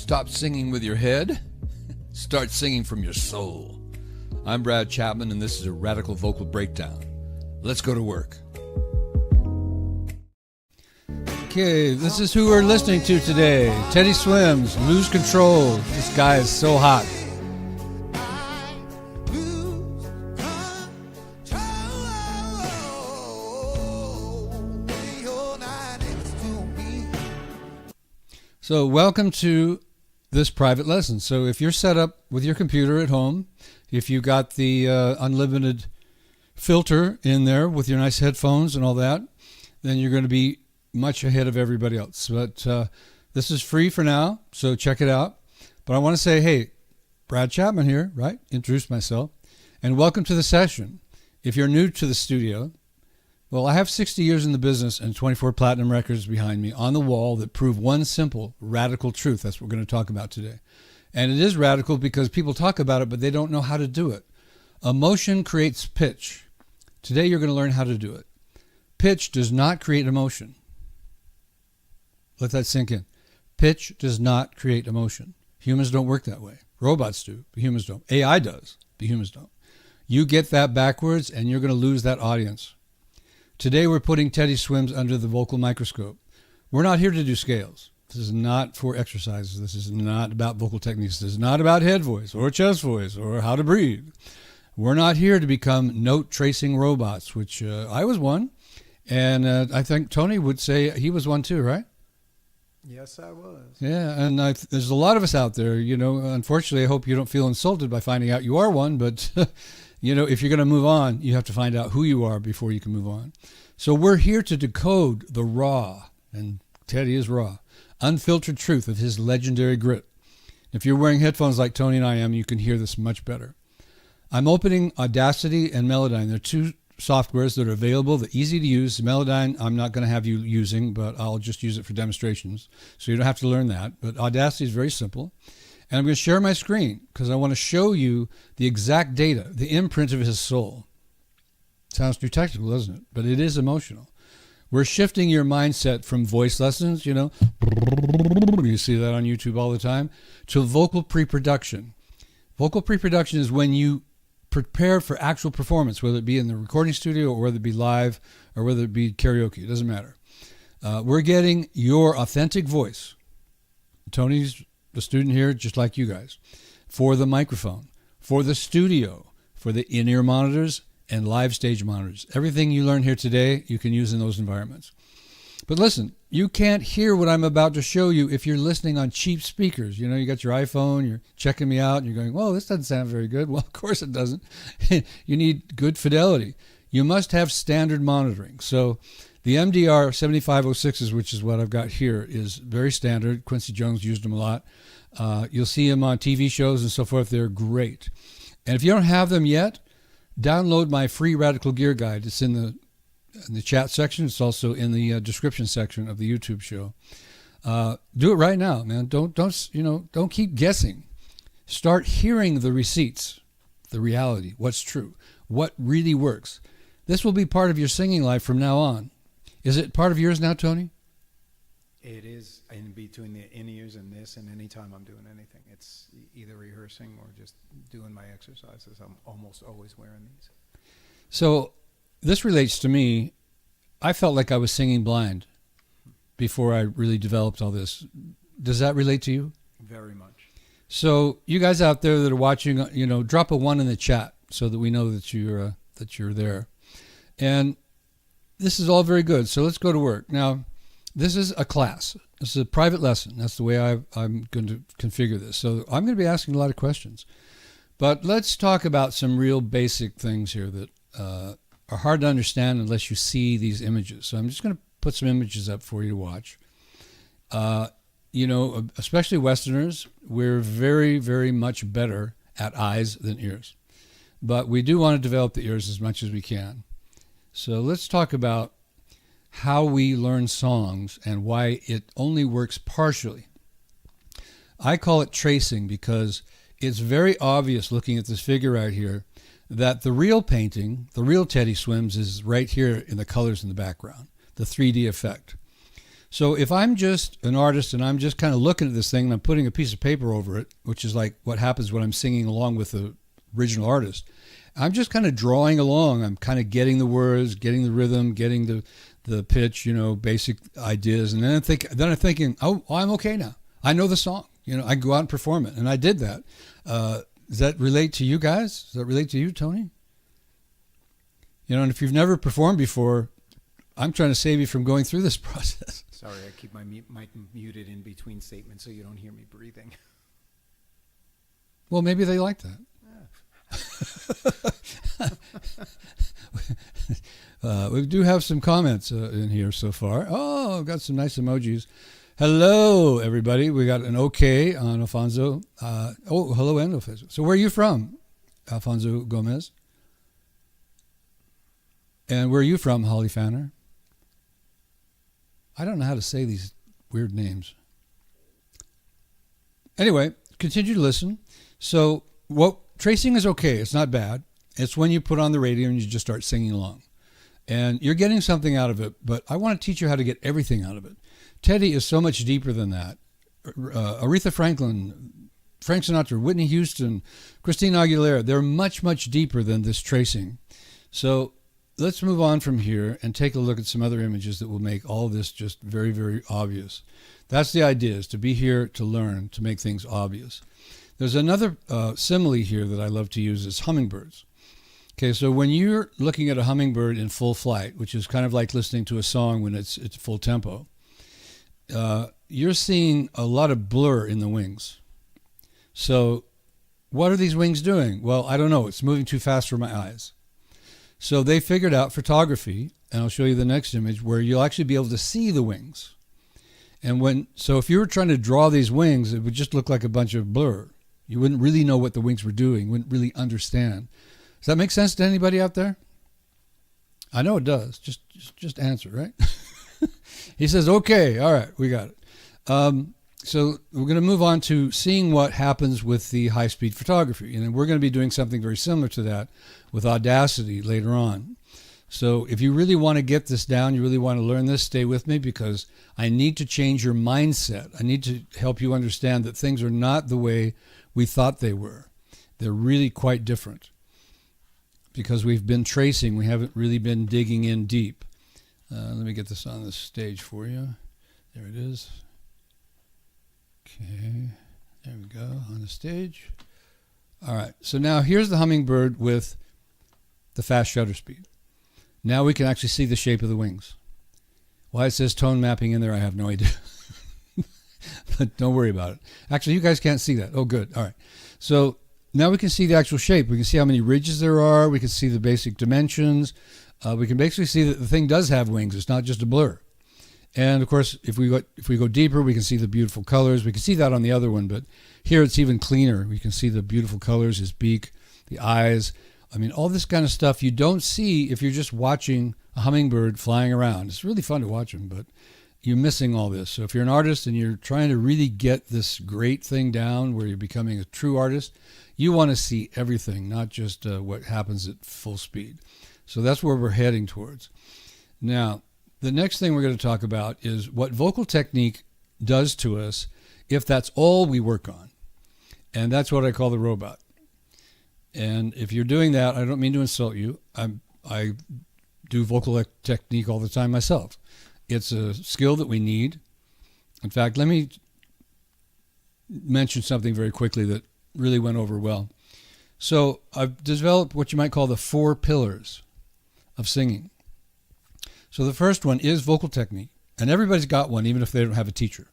Stop singing with your head. Start singing from your soul. I'm Brad Chapman, and this is a Radical Vocal Breakdown. Let's go to work. Okay, this is who we're listening to today. Teddy Swims, Lose Control. This guy is so hot. So welcome to this private lesson. So if you're set up with your computer at home, if you got the unlimited filter in there with your nice headphones and all that, then you're going to be much ahead of everybody else. But this is free for now, so check it out. But I want to say, hey, Brad Chapman here, right? Introduce myself. And welcome to the session. If you're new to the studio, well, I have 60 years in the business and 24 platinum records behind me on the wall that prove one simple radical truth. That's what we're going to talk about today. And it is radical because people talk about it, but they don't know how to do it. Emotion creates pitch. Today you're going to learn how to do it. Pitch does not create emotion. Let that sink in. Pitch does not create emotion. Humans don't work that way. Robots do, but humans don't. AI does, but humans don't. You get that backwards and you're going to lose that audience. Today we're putting Teddy Swims under the vocal microscope. We're not here to do scales. This is not for exercises. This is not about vocal techniques. This is not about head voice or chest voice or how to breathe. We're not here to become note tracing robots, which I was one. And I think Tony would say he was one too, right? Yes, I was. Yeah, and there's a lot of us out there, you know. Unfortunately, I hope you don't feel insulted by finding out you are one, but you know, if you're going to move on, you have to find out who you are before you can move on. So we're here to decode the raw, and Teddy is raw, unfiltered truth of his legendary grit. If you're wearing headphones like Tony and I am, you can hear this much better. I'm opening Audacity and Melodyne. They're two softwares that are available. They're easy to use. Melodyne, I'm not going to have you using, but I'll just use it for demonstrations. So you don't have to learn that. But Audacity is very simple. And I'm going to share my screen because I want to show you the exact data, the imprint of his soul. Sounds too technical, doesn't it? But it is emotional. We're shifting your mindset from voice lessons, you know, you see that on YouTube all the time, to vocal pre-production. Vocal pre-production is when you prepare for actual performance, whether it be in the recording studio or whether it be live or whether it be karaoke. It doesn't matter. We're getting your authentic voice. Tony's the student here, just like you guys, for the microphone, for the studio, for the in-ear monitors and live stage monitors. Everything you learn here today, you can use in those environments. But listen, you can't hear what I'm about to show you if you're listening on cheap speakers. You know, you got your iPhone, you're checking me out, and you're going, well, this doesn't sound very good. Well, of course it doesn't. You need good fidelity. You must have standard monitoring. So the MDR 7506s, which is what I've got here, is very standard. Quincy Jones used them a lot. You'll see them on TV shows and so forth. They're great. And if you don't have them yet, download my free Radical Gear Guide. It's in the chat section. It's also in the description section of the YouTube show. Do it right now, man. Don't keep guessing. Start hearing the receipts, the reality, what's true, what really works. This will be part of your singing life from now on. Is it part of yours now, Tony? It is in between the in-ears and this, and anytime I'm doing anything, it's either rehearsing or just doing my exercises. I'm almost always wearing these. So this relates to me. I felt like I was singing blind before I really developed all this. Does that relate to you? Very much. So you guys out there that are watching, you know, drop a 1 in the chat so that we know that you're there. And this is all very good. So let's go to work. Now, this is a class. This is a private lesson. That's the way I'm going to configure this. So I'm going to be asking a lot of questions. But let's talk about some real basic things here that are hard to understand unless you see these images. So I'm just going to put some images up for you to watch. You know, especially Westerners, we're very, very much better at eyes than ears. But we do want to develop the ears as much as we can. So let's talk about how we learn songs and why it only works partially. I call it tracing because it's very obvious looking at this figure right here that the real painting, the real Teddy Swims, is right here in the colors in the background, the 3D effect. So if I'm just an artist and I'm just kind of looking at this thing and I'm putting a piece of paper over it, which is like what happens when I'm singing along with the original artist, I'm just kind of drawing along. I'm kind of getting the words, getting the rhythm, getting the pitch, basic ideas. And then I'm thinking, oh, I'm okay now. I know the song. I go out and perform it. And I did that. Does that relate to you guys? Does that relate to you, Tony? And if you've never performed before, I'm trying to save you from going through this process. Sorry, I keep my mic muted in between statements so you don't hear me breathing. Well, maybe they like that. We do have some comments in here so far. Oh, I've got some nice emojis. Hello, everybody. We got an okay on Alfonso. Hello, and Alfonso. So where are you from, Alfonso Gomez? And where are you from, Holly Fanner? I don't know how to say these weird names. Anyway, continue to listen. So tracing is okay. It's not bad. It's when you put on the radio and you just start singing along. And you're getting something out of it, but I want to teach you how to get everything out of it. Teddy is so much deeper than that. Aretha Franklin, Frank Sinatra, Whitney Houston, Christina Aguilera, they're much, much deeper than this tracing. So let's move on from here and take a look at some other images that will make all this just very, very obvious. That's the idea, is to be here to learn, to make things obvious. There's another simile here that I love to use is hummingbirds. Okay, so when you're looking at a hummingbird in full flight, which is kind of like listening to a song when it's full tempo, you're seeing a lot of blur in the wings. So what are these wings doing? Well, I don't know. It's moving too fast for my eyes. So they figured out photography, and I'll show you the next image, where you'll actually be able to see the wings. And so if you were trying to draw these wings, it would just look like a bunch of blur. You wouldn't really know what the wings were doing, wouldn't really understand. Does that make sense to anybody out there? I know it does. Just answer, right? He says, okay, all right, we got it. So we're going to move on to seeing what happens with the high-speed photography. And we're going to be doing something very similar to that with Audacity later on. So if you really want to get this down, you really want to learn this, stay with me, because I need to change your mindset. I need to help you understand that things are not the way we thought they were. They're really quite different. Because we've been tracing, we haven't really been digging in deep. Let me get this on the stage for you. There it is. Okay, there we go, on the stage. All right, so now here's the hummingbird with the fast shutter speed. Now we can actually see the shape of the wings. Why it says tone mapping in there, I have no idea. But don't worry about it. Actually, you guys can't see that. Oh, good. All right. So now we can see the actual shape. We can see how many ridges there are. We can see the basic dimensions. We can basically see that the thing does have wings. It's not just a blur. And of course, if we go deeper, we can see the beautiful colors. We can see that on the other one, but here it's even cleaner. We can see the beautiful colors, his beak, the eyes. I mean, all this kind of stuff you don't see if you're just watching a hummingbird flying around. It's really fun to watch them, but you're missing all this. So if you're an artist and you're trying to really get this great thing down where you're becoming a true artist, you want to see everything, not just what happens at full speed. So that's where we're heading towards. Now, the next thing we're going to talk about is what vocal technique does to us if that's all we work on. And that's what I call the robot. And if you're doing that, I don't mean to insult you. I do vocal technique all the time myself. It's a skill that we need. In fact, let me mention something very quickly that really went over well. So I've developed what you might call the 4 pillars of singing. So the first one is vocal technique. And everybody's got one, even if they don't have a teacher.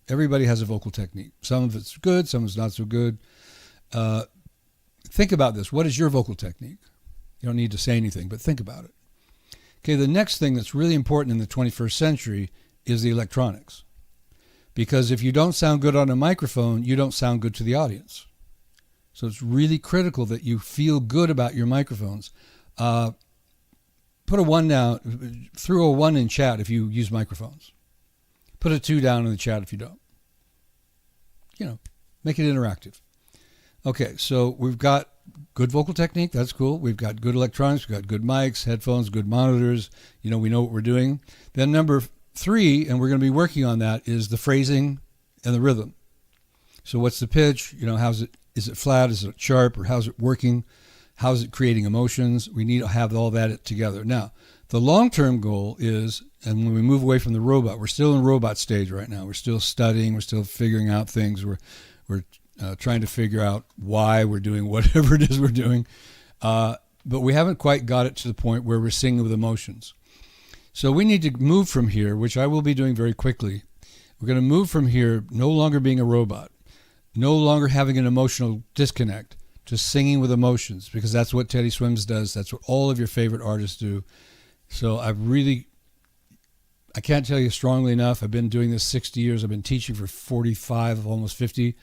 Everybody has a vocal technique. Some of it's good, some of it's not so good. Think about this. What is your vocal technique? You don't need to say anything, but think about it. Okay, the next thing that's really important in the 21st century is the electronics. Because if you don't sound good on a microphone, you don't sound good to the audience. So it's really critical that you feel good about your microphones. Put a 1 down, through a 1 in chat if you use microphones. Put a 2 down in the chat if you don't. Make it interactive. Okay, so we've got good vocal technique. That's cool. We've got good electronics. We've got good mics, headphones, good monitors. We know what we're doing. Then number 3, and we're going to be working on that, is the phrasing and the rhythm. So what's the pitch? Is it flat? Is it sharp? Or how's it working? How's it creating emotions? We need to have all that together. Now, the long-term goal is, and when we move away from the robot, we're still in robot stage right now. We're still studying. We're still figuring out things. We're trying to figure out why we're doing whatever it is we're doing. But we haven't quite got it to the point where we're singing with emotions. So we need to move from here, which I will be doing very quickly. We're going to move from here, no longer being a robot, no longer having an emotional disconnect, just singing with emotions, because that's what Teddy Swims does. That's what all of your favorite artists do. So I can't tell you strongly enough. I've been doing this 60 years. I've been teaching for 45, almost 50.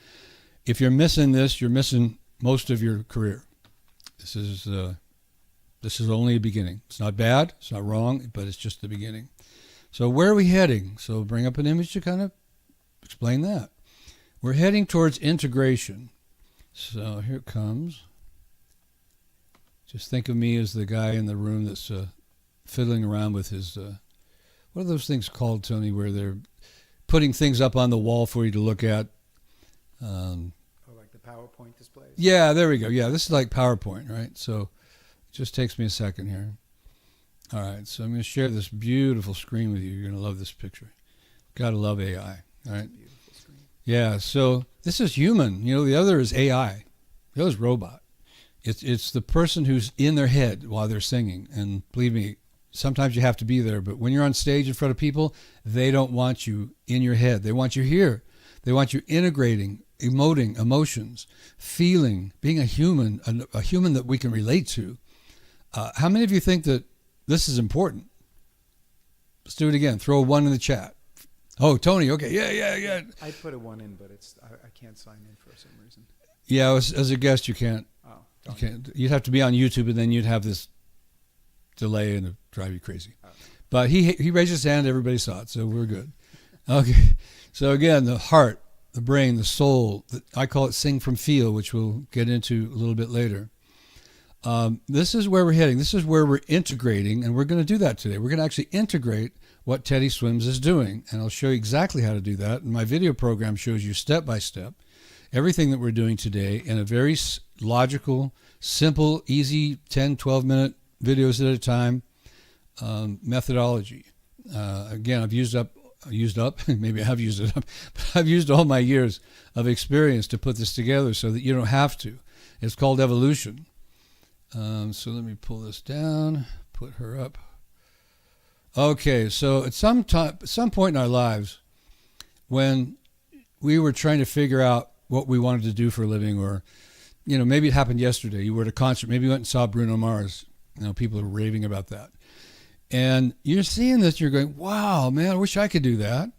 If you're missing this, you're missing most of your career. This is only a beginning. It's not bad. It's not wrong, but it's just the beginning. So where are we heading? So bring up an image to kind of explain that. We're heading towards integration. So here it comes. Just think of me as the guy in the room that's fiddling around with his, what are those things called, Tony, where they're putting things up on the wall for you to look at? Like the PowerPoint displays? Yeah, there we go. Yeah, this is like PowerPoint, right? So it just takes me a second here. All right, so I'm going to share this beautiful screen with you. You're going to love this picture. Got to love AI, all right? Yeah, so this is human. The other is AI. The other is robot. It's the person who's in their head while they're singing. And believe me, sometimes you have to be there. But when you're on stage in front of people, they don't want you in your head. They want you here. They want you integrating, emoting, emotions, feeling, being a human that we can relate to. How many of you think that this is important? Let's do it again. Throw a 1 in the chat. Oh, Tony, okay, yeah. I put a 1 in, but I can't sign in for some reason. Yeah, as a guest, you can't. Oh, you can't. You'd have to be on YouTube, and then you'd have this delay, and it'd drive you crazy. Oh. But he raised his hand. Everybody saw it, so we're good. Okay. So again, the heart, the brain, the soul. I call it sing from feel, which we'll get into a little bit later. This is where we're heading. This is where we're integrating, and we're going to do that today. We're going to actually integrate what Teddy Swims is doing, and I'll show you exactly how to do that. And my video program shows you step by step everything that we're doing today in a very logical, simple, easy 10, 12-minute videos at a time methodology. Again, I've used up, maybe I have used it up, but I've used all my years of experience to put this together so that you don't have to. It's called evolution. So let me pull this down, put her up. Okay, so at some point in our lives, when we were trying to figure out what we wanted to do for a living, or, maybe it happened yesterday. You were at a concert, maybe you went and saw Bruno Mars. People are raving about that. And you're seeing this, you're going, wow, man, I wish I could do that.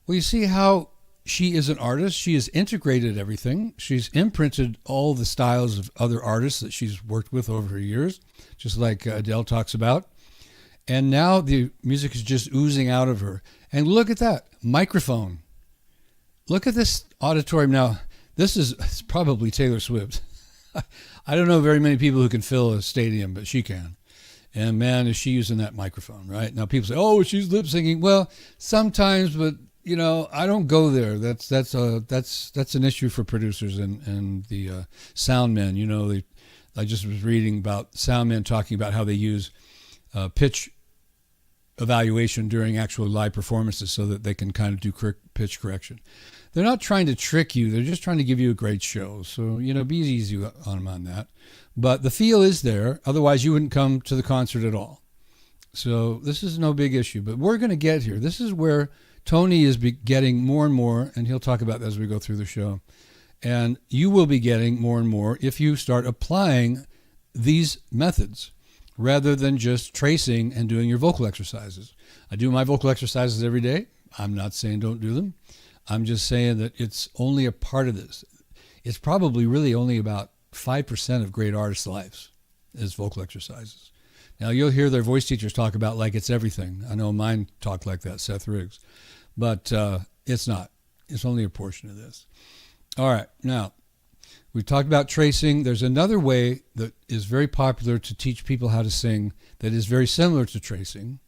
Well, you see how she is an artist. She has integrated everything. She's imprinted all the styles of other artists that she's worked with over her years, just like Adele talks about. And now the music is just oozing out of her. And look at that microphone. Look at this auditorium. Now, this is probably Taylor Swift. I don't know very many people who can fill a stadium, but she can. And man, is she using that microphone, right? Now people say, oh, she's lip syncing. Well, sometimes, but I don't go there. That's an issue for producers and the sound men. I just was reading about sound men talking about how they use pitch evaluation during actual live performances so that they can kind of do pitch correction. They're not trying to trick you. They're just trying to give you a great show. So, be easy on them on that. But the feel is there. Otherwise, you wouldn't come to the concert at all. So this is no big issue. But we're going to get here. This is where Tony is getting more and more, and he'll talk about that as we go through the show. And you will be getting more and more if you start applying these methods rather than just tracing and doing your vocal exercises. I do my vocal exercises every day. I'm not saying don't do them. I'm just saying that it's only a part of this. It's probably really only about 5% of great artists' lives is vocal exercises. Now, you'll hear their voice teachers talk about like it's everything. I know mine talk like that, Seth Riggs. But it's not. It's only a portion of this. All right. Now, we've talked about tracing. There's another way that is very popular to teach people how to sing that is very similar to tracing,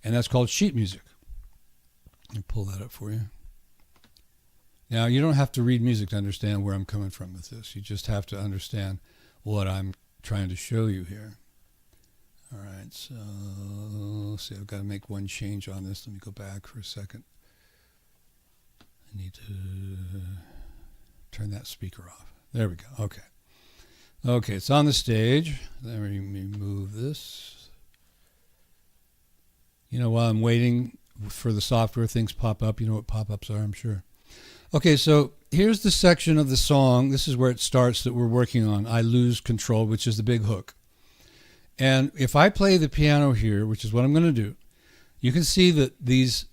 and that's called sheet music. Let me pull that up for you. Now, you don't have to read music to understand where I'm coming from with this. You just have to understand what I'm trying to show you here. All right, so let's see. I've got to make one change on this. Let me go back for a second. I need to turn that speaker off. There we go. Okay. Okay, it's on the stage. Let me move this. You know, while I'm waiting for the software, things pop up. You know what pop-ups are, I'm sure. Okay, so here's the section of the song. This is where it starts that we're working on. I Lose Control, which is the big hook. And if I play the piano here, which is what I'm going to do, you can see that these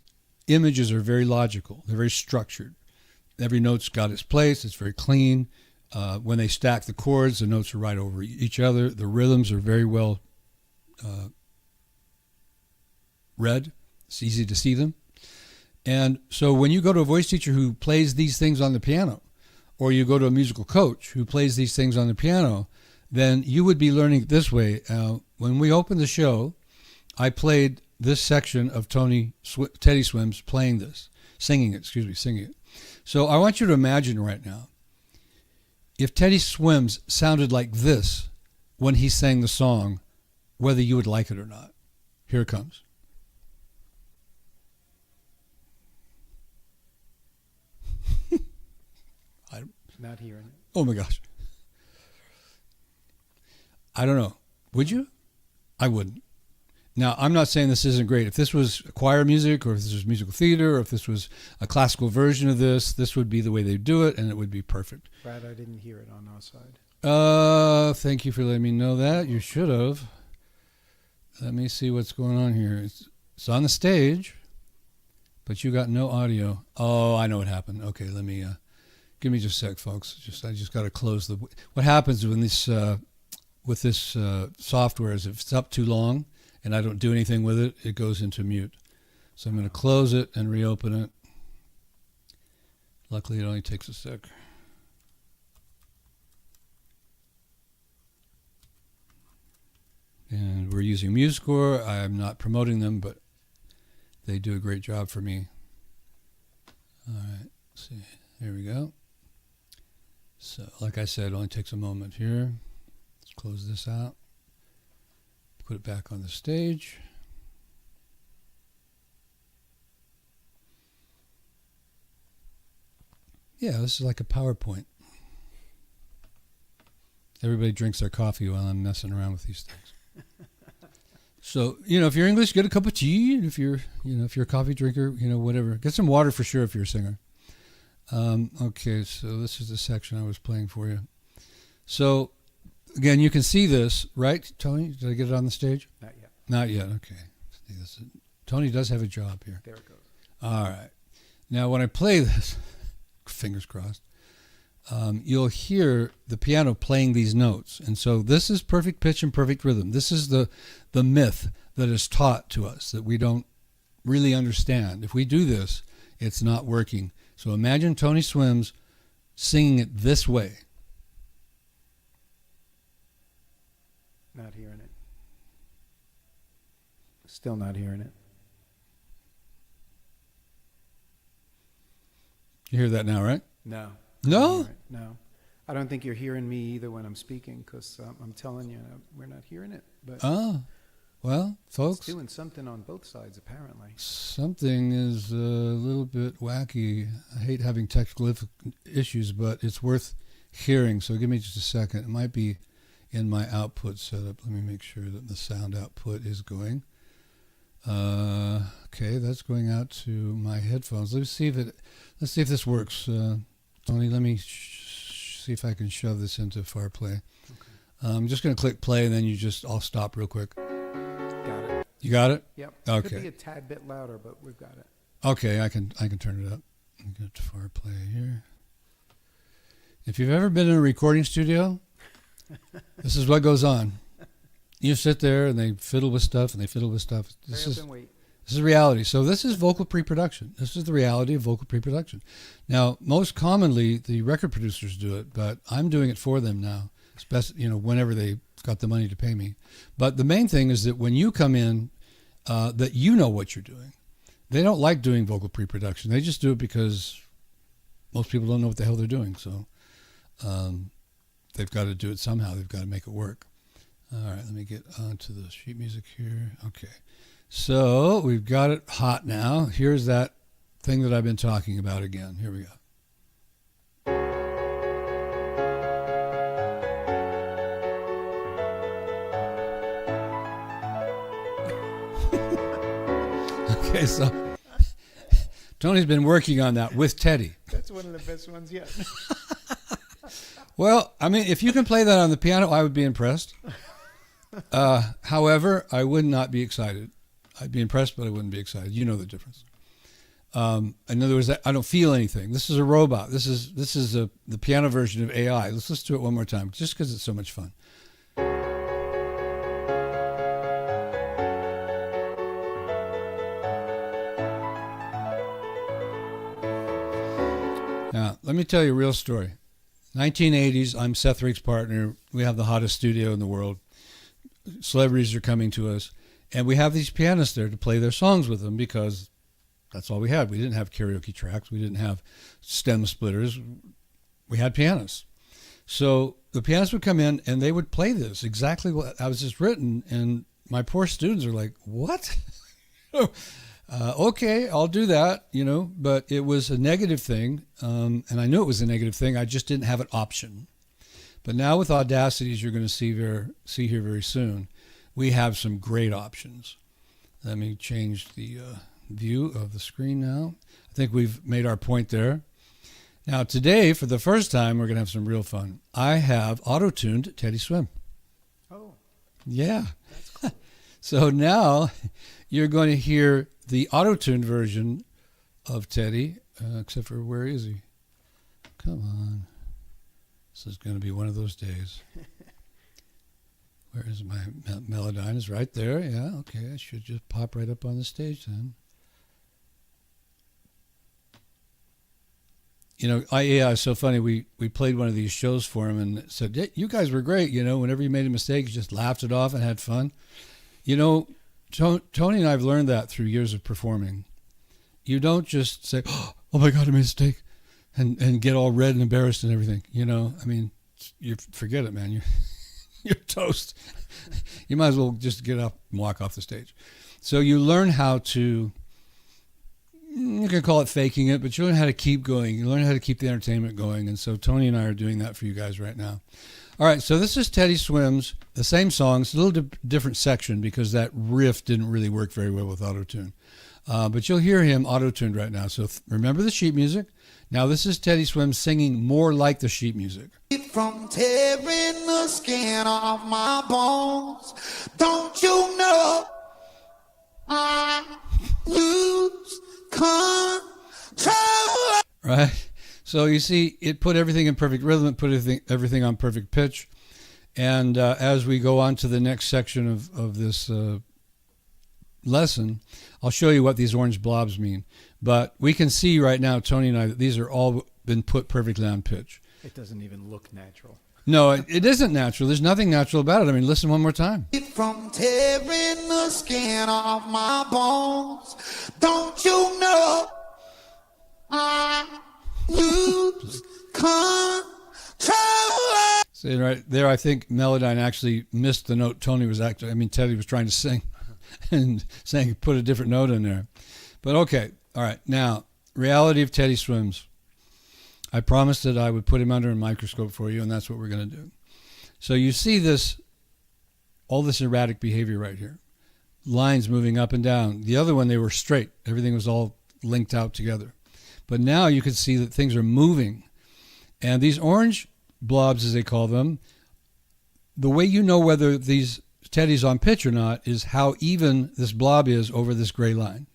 images are very logical. They're very structured. Every note's got its place. It's very clean. When they stack the chords, the notes are right over each other. The rhythms are very well read. It's easy to see them. And so when you go to a voice teacher who plays these things on the piano, or you go to a musical coach who plays these things on the piano, then you would be learning it this way. When we opened the show, I played this section of Teddy Swims playing this, singing it. So I want you to imagine right now, if Teddy Swims sounded like this when he sang the song, whether you would like it or not. Here it comes. Not hearing it. Oh my gosh. I don't know. Would you? I wouldn't. Now, I'm not saying this isn't great. If this was choir music, or if this was musical theater, or if this was a classical version of this would be the way they do it, and it would be perfect. Brad, I didn't hear it on our side. Thank you for letting me know that. You should have. Let me see what's going on here. It's on the stage, but you got no audio. Oh, I know what happened. Okay, let me... Give me just a sec, folks. I just got to close the... What happens when this with this software is if it's up too long and I don't do anything with it, it goes into mute. So I'm going to close it and reopen it. Luckily, it only takes a sec. And we're using MuseScore. I'm not promoting them, but they do a great job for me. All right, let's see. There we go. So, like I said, it only takes a moment here. Let's close this out. Put it back on the stage. Yeah, this is like a PowerPoint. Everybody drinks their coffee while I'm messing around with these things. So, if you're English, get a cup of tea. And if you're a coffee drinker, whatever. Get some water for sure if you're a singer. Okay, so this is the section I was playing for you. So, again, you can see this, right, Tony? Did I get it on the stage? Not yet. Not yet, okay. Tony does have a job here. There it goes. All right. Now, when I play this, fingers crossed, you'll hear the piano playing these notes. And so this is perfect pitch and perfect rhythm. This is the myth that is taught to us that we don't really understand. If we do this, it's not working. So imagine Tony Swims singing it this way. Not hearing it. Still not hearing it. You hear that now, right? No. No? No. I don't think you're hearing me either when I'm speaking, because I'm telling you, we're not hearing it. But well, folks. It's doing something on both sides, apparently. Something is a little bit wacky. I hate having technical issues, but it's worth hearing. So give me just a second. It might be in my output setup. Let me make sure that the sound output is going. Okay, that's going out to my headphones. Let's see if this works. Tony, let me see if I can shove this into far play. Okay. I'm just going to click play, and then I'll stop real quick. Got it. You got it? Yep. Okay. Could be a tad bit louder, but we've got it. Okay, I can turn it up. Let me go to far play here. If you've ever been in a recording studio, this is what goes on. You sit there and they fiddle with stuff and they fiddle with stuff. This is reality. So this is vocal pre-production. This is the reality of vocal pre-production. Now, most commonly the record producers do it, but I'm doing it for them now. Whenever they got the money to pay me. But the main thing is that when you come in, that you know what you're doing. they don't like doing vocal pre-production. They just do it because most people don't know what the hell they're doing. So they've got to do it somehow. They've got to make it work. All right, let me get onto the sheet music here. Okay. So we've got it hot now. Here's that thing that I've been talking about again. Here we go. Okay, so Tony's been working on that with Teddy. That's one of the best ones yet. Well, I mean, if you can play that on the piano, I would be impressed. However, I would not be excited. I'd be impressed, but I wouldn't be excited. You know the difference. In other words, I don't feel anything. This is a robot. This is the piano version of AI. Let's listen to it one more time, just because it's so much fun. Now, let me tell you a real story. 1980s, I'm Seth Rick's partner. We have the hottest studio in the world. Celebrities are coming to us. And we have these pianists there to play their songs with them because that's all we had. We didn't have karaoke tracks. We didn't have stem splitters. We had pianists. So the pianists would come in and they would play this, exactly what I was just written. And my poor students are like, what? Okay, I'll do that, but it was a negative thing. And I knew it was a negative thing. I just didn't have an option. But now with Audacity, as you're going to see here very soon, we have some great options. Let me change the view of the screen now. I think we've made our point there. Now today, for the first time, we're going to have some real fun. I have auto-tuned Teddy Swim. Oh. Yeah. That's cool. So now you're going to hear the auto-tuned version of Teddy, except for where is he? Come on. This is going to be one of those days. Where is my Melodyne? Is right there. Yeah, okay. I should just pop right up on the stage then. AI is so funny. We played one of these shows for him and said, yeah, you guys were great. Whenever you made a mistake, you just laughed it off and had fun. Tony and I have learned that through years of performing. You don't just say, oh my God, I made a mistake, and get all red and embarrassed and everything. You forget it, man. You're toast. You might as well just get up and walk off the stage. So you learn how to, you can call it faking it, but you learn how to keep going. You learn how to keep the entertainment going. And so Tony and I are doing that for you guys right now. All right, so this is Teddy Swims, the same song. It's a little different section because that riff didn't really work very well with auto-tune. But you'll hear him auto-tuned right now. So remember the sheet music. Now this is Teddy Swims singing more like the sheet music. From tearing the skin off my bones, don't you know I lose control? Right? So you see, it put everything in perfect rhythm, it put everything on perfect pitch. And as we go on to the next section of this lesson, I'll show you what these orange blobs mean. But we can see right now, Tony and I, that these are all been put perfectly on pitch. It doesn't even look natural. No, it isn't natural. There's nothing natural about it. I mean, listen one more time. From tearing the skin off my bones, don't you know I lose control? See, right there, I think Melodyne actually missed the note Teddy was trying to sing and saying put a different note in there. But okay, all right. Now, reality of Teddy Swims. I promised that I would put him under a microscope for you, and that's what we're going to do. So you see all this erratic behavior right here. Lines moving up and down. The other one, they were straight. Everything was all linked out together. But now you can see that things are moving. And these orange blobs, as they call them, the way you know whether these Teddy's on pitch or not is how even this blob is over this gray line.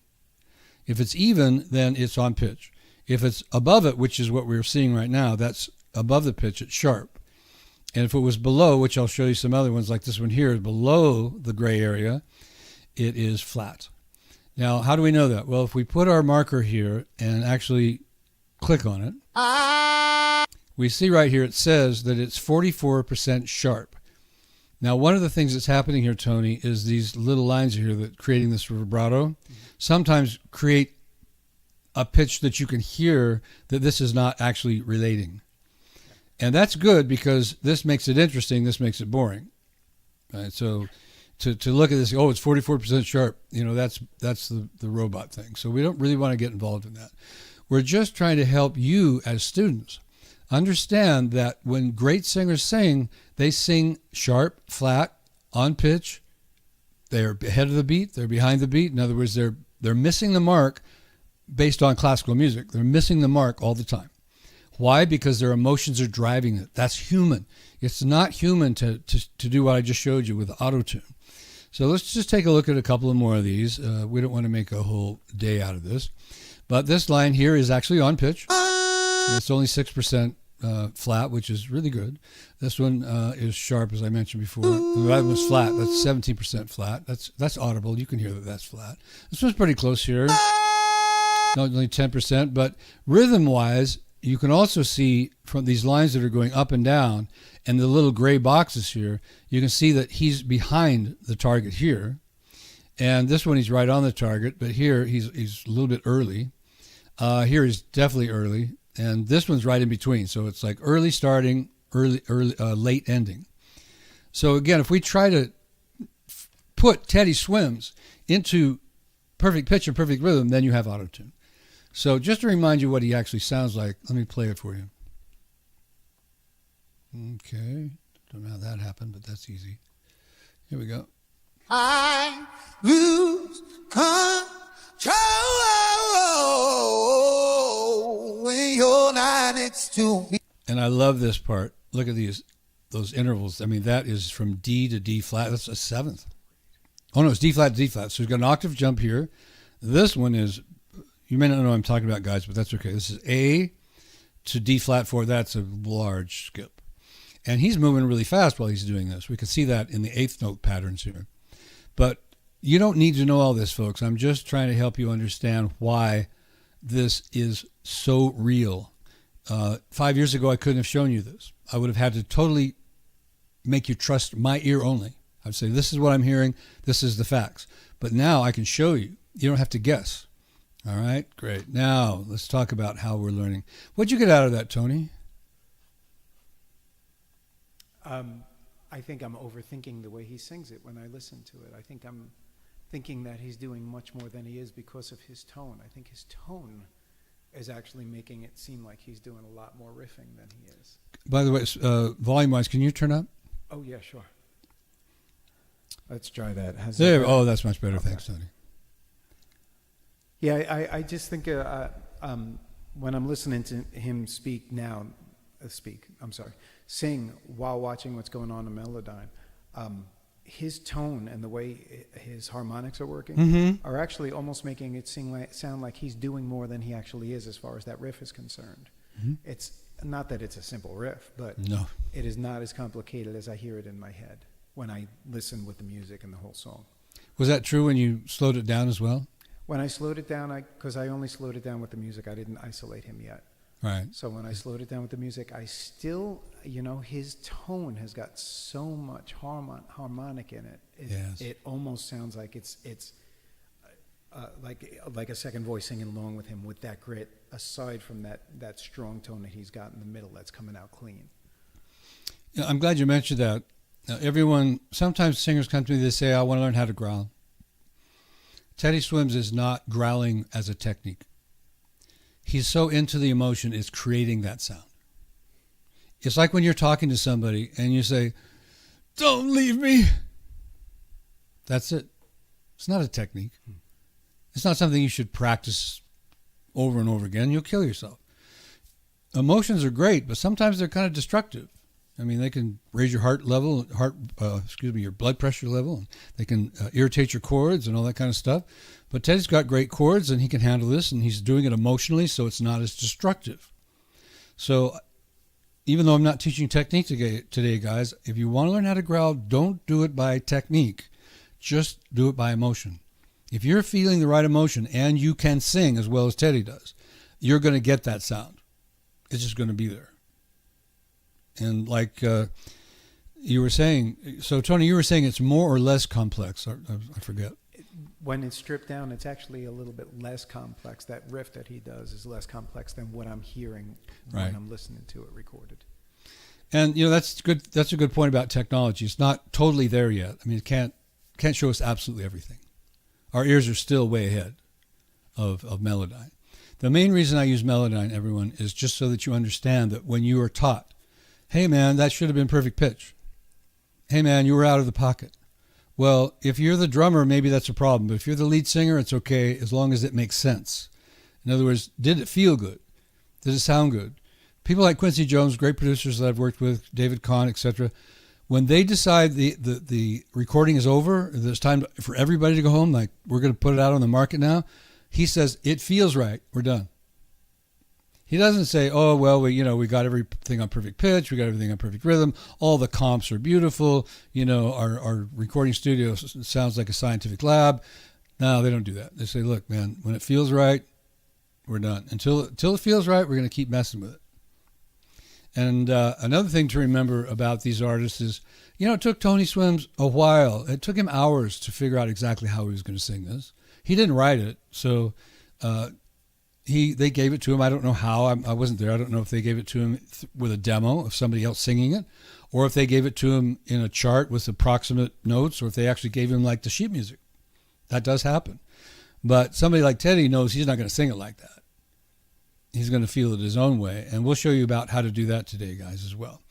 If it's even, then it's on pitch. If it's above it, which is what we're seeing right now, that's above the pitch, it's sharp. And if it was below, which I'll show you some other ones like this one here, below the gray area, it is flat. Now, how do we know that? Well, if we put our marker here and actually click on it, we see right here it says that it's 44% sharp. Now, one of the things that's happening here, Tony, is these little lines here that creating this vibrato sometimes create a pitch that you can hear that this is not actually relating. And that's good because this makes it interesting. This makes it boring. Right? So to look at this, oh, it's 44% sharp. That's the robot thing. So we don't really want to get involved in that. We're just trying to help you as students understand that when great singers sing, they sing sharp, flat, on pitch. They're ahead of the beat. They're behind the beat. In other words, they're missing the mark based on classical music. They're missing the mark all the time. Why? Because their emotions are driving it. That's human. It's not human to do what I just showed you with auto-tune. So let's just take a look at a couple of more of these. We don't want to make a whole day out of this. But this line here is actually on pitch. It's only 6% flat, which is really good. This one is sharp, as I mentioned before. That was flat. That's 17% flat. That's audible. You can hear that that's flat. This one's pretty close here. No, only 10%. But rhythm-wise, you can also see from these lines that are going up and down and the little gray boxes here, you can see that he's behind the target here. And this one, he's right on the target. But here, he's a little bit early. Here he's definitely early. And this one's right in between. So it's like early starting, late ending. So again, if we try to put Teddy Swims into perfect pitch and perfect rhythm, then you have auto-tune. So just to remind you what he actually sounds like, let me play it for you. Okay. Don't know how that happened, but that's easy. Here we go. I lose control when you're not next to me. And I love this part. Look at those intervals. I mean, that is from D to D flat. That's a seventh. Oh, no, it's D flat to D flat. So we've got an octave jump here. This one is, you may not know what I'm talking about, guys, but that's okay. This is A to D flat 4. That's a large skip. And he's moving really fast while he's doing this. We can see that in the eighth note patterns here. But you don't need to know all this, folks. I'm just trying to help you understand why this is so real. 5 years ago, I couldn't have shown you this. I would have had to totally make you trust my ear only. I'd say, this is what I'm hearing. This is the facts. But now I can show you. You don't have to guess. All right, great. Now let's talk about how we're learning. What'd you get out of that, Tony? I think I'm overthinking the way he sings it when I listen to it. I think I'm thinking that he's doing much more than he is because of his tone. I think his tone is actually making it seem like he's doing a lot more riffing than he is. By the way, volume-wise, can you turn up? Oh, yeah, sure. Let's try that. Oh, that's much better. Okay. Thanks, Tony. Yeah, I just think when I'm listening to him sing while watching what's going on in Melodyne, his tone and the way his harmonics are working are actually almost making it sound like he's doing more than he actually is as far as that riff is concerned. It's not that it's a simple riff, but no, it is not as complicated as I hear it in my head when I listen with the music and the whole song. Was that true when you slowed it down as well? When I slowed it down, because I only slowed it down with the music, I didn't isolate him yet. Right. So when I slowed it down with the music, I still, his tone has got so much harmonic in it. Yes. It almost sounds like it's like a second voice singing along with him with that grit, aside from that strong tone that he's got in the middle that's coming out clean. Yeah, I'm glad you mentioned that. Sometimes singers come to me, they say, I want to learn how to growl. Teddy Swims is not growling as a technique. He's so into the emotion, it's creating that sound. It's like when you're talking to somebody and you say, don't leave me. That's it. It's not a technique. It's not something you should practice over and over again. You'll kill yourself. Emotions are great, but sometimes they're kind of destructive. I mean, they can raise your your blood pressure level. They can irritate your cords and all that kind of stuff. But Teddy's got great cords, and he can handle this, and he's doing it emotionally, so it's not as destructive. So even though I'm not teaching technique today, guys, if you want to learn how to growl, don't do it by technique. Just do it by emotion. If you're feeling the right emotion and you can sing as well as Teddy does, you're going to get that sound. It's just going to be there. And like you were saying, so Tony, you were saying it's more or less complex. I forget. When it's stripped down, it's actually a little bit less complex. That riff that he does is less complex than what I'm hearing when I'm listening to it recorded. And that's good. That's a good point about technology. It's not totally there yet. I mean, it can't show us absolutely everything. Our ears are still way ahead of Melodyne. The main reason I use Melodyne, everyone, is just so that you understand that when you are taught, hey man, that should have been perfect pitch. Hey man, you were out of the pocket. Well, if you're the drummer, maybe that's a problem. But if you're the lead singer, it's okay as long as it makes sense. In other words, did it feel good? Did it sound good? People like Quincy Jones, great producers that I've worked with, David Kahn, etc., when they decide the recording is over, there's time for everybody to go home, like we're going to put it out on the market now, he says, it feels right, we're done. He doesn't say, oh, well, we got everything on perfect pitch, we got everything on perfect rhythm, all the comps are beautiful, our recording studio sounds like a scientific lab. No, they don't do that. They say, look, man, when it feels right, we're done. Until it feels right, we're going to keep messing with it. And another thing to remember about these artists is, it took Tony Swims a while. It took him hours to figure out exactly how he was going to sing this. He didn't write it, so they gave it to him. I don't know how. I wasn't there. I don't know if they gave it to him with a demo of somebody else singing it, or if they gave it to him in a chart with approximate notes, or if they actually gave him like the sheet music. That does happen. But somebody like Teddy knows he's not going to sing it like that. He's going to feel it his own way. And we'll show you about how to do that today, guys, as well.